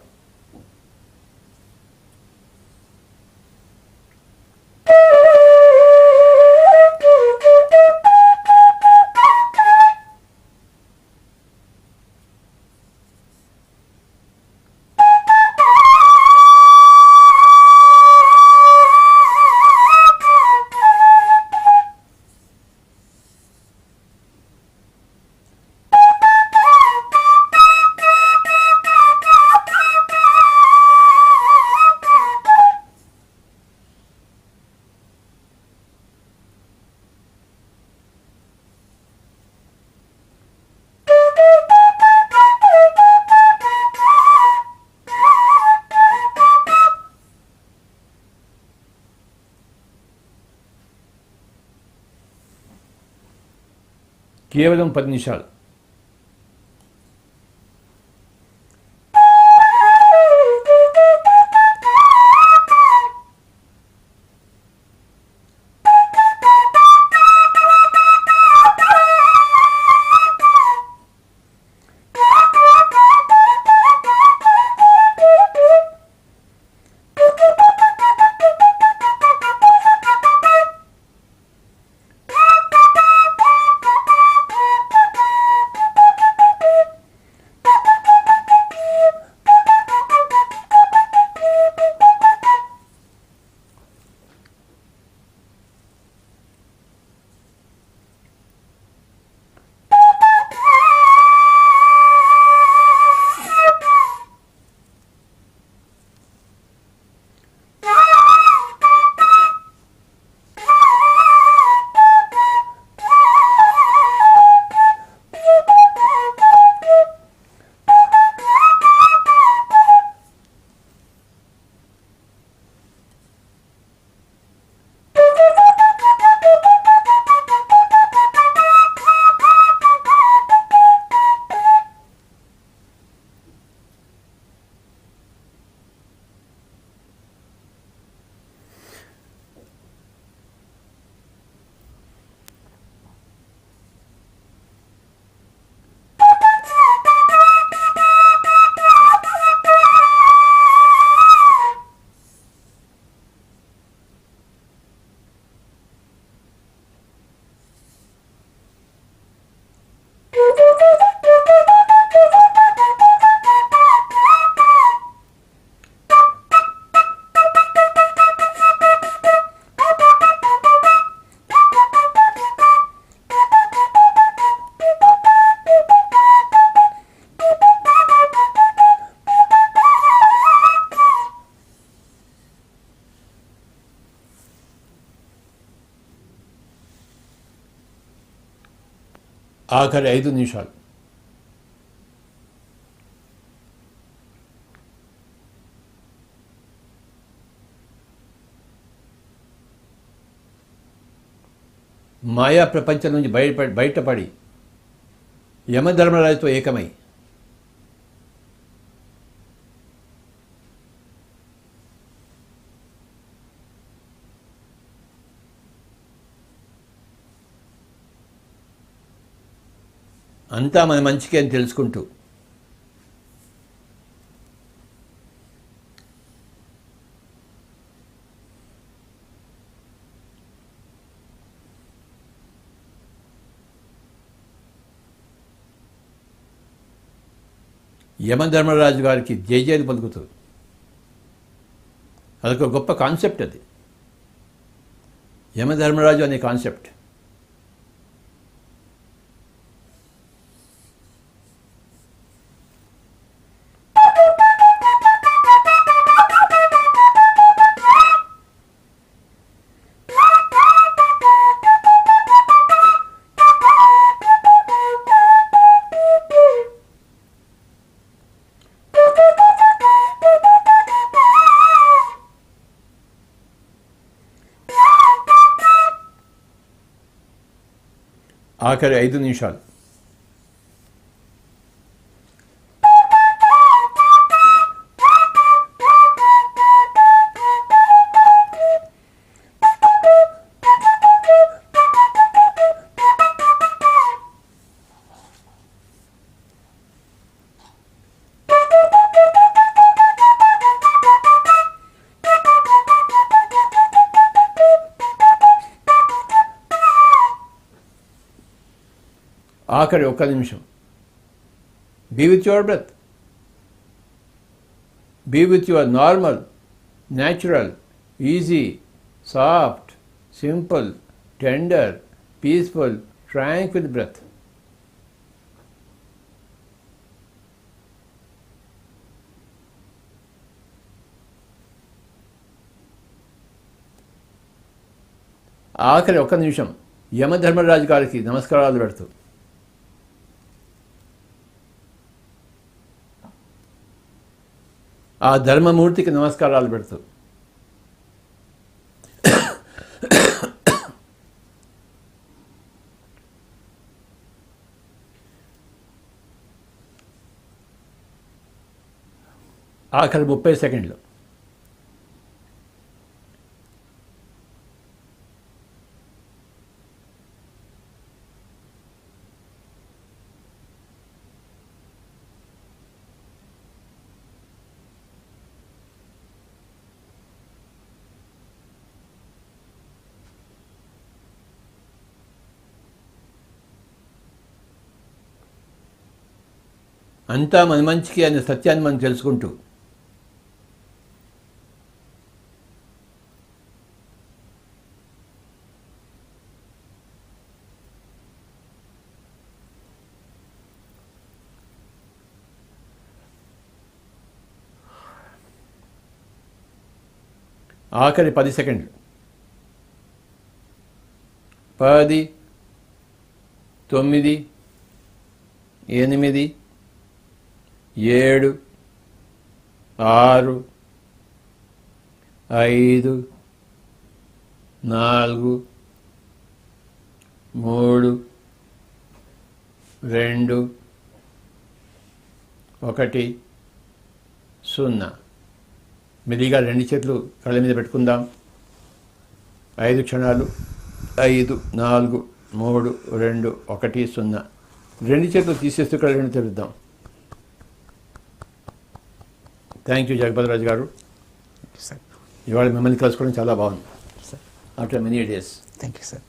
కేవలం 10 నిమిషాలు. ఆఖరి 5 నిమిషాలు. మాయా ప్రపంచం నుంచి బయటపడి యమధర్మరాజుతో ఏకమై అంతా మన మంచికే అని తెలుసుకుంటూ యమధర్మరాజు గారికి జయజయలు పలుకుతూ, అదొక గొప్ప కాన్సెప్ట్. అది యమధర్మరాజు అనే కాన్సెప్ట్. ఆఖరి 5 నిమిషాలు. ఆఖరి 1 నిమిషం. Be with your breath. Be with your normal, natural, easy, soft, simple, tender, peaceful, tranquil breath. ఆఖరి 1 నిమిషం యమధర్మరాజు గారికి నమస్కారాలు పెడుతూ ఆ ధర్మమూర్తికి నమస్కారాలు పెడుతూ ఆఖరి 30 సెకండ్లు. అంతా మన మంచికి అనే సత్యాన్ని మనం తెలుసుకుంటూ ఆఖరి 10 సెకండ్లు. 10, 9, 8, 7, 6, 5, 4, 3, 2, 1, 0. మెల్లిగా 2 చేతులు కళ్ళ మీద పెట్టుకుందాం. 5 క్షణాలు. 5, 4, 3, 2, 1, 0. 2 చేతులు తీసేస్తూ కళ్ళ తెరుద్దాం. థ్యాంక్ యూ జగపతిరాజు గారు. సార్, ఇవాళ మిమ్మల్ని కలుసుకోవడం చాలా బాగుంది. Sir, after many days. Thank you sir.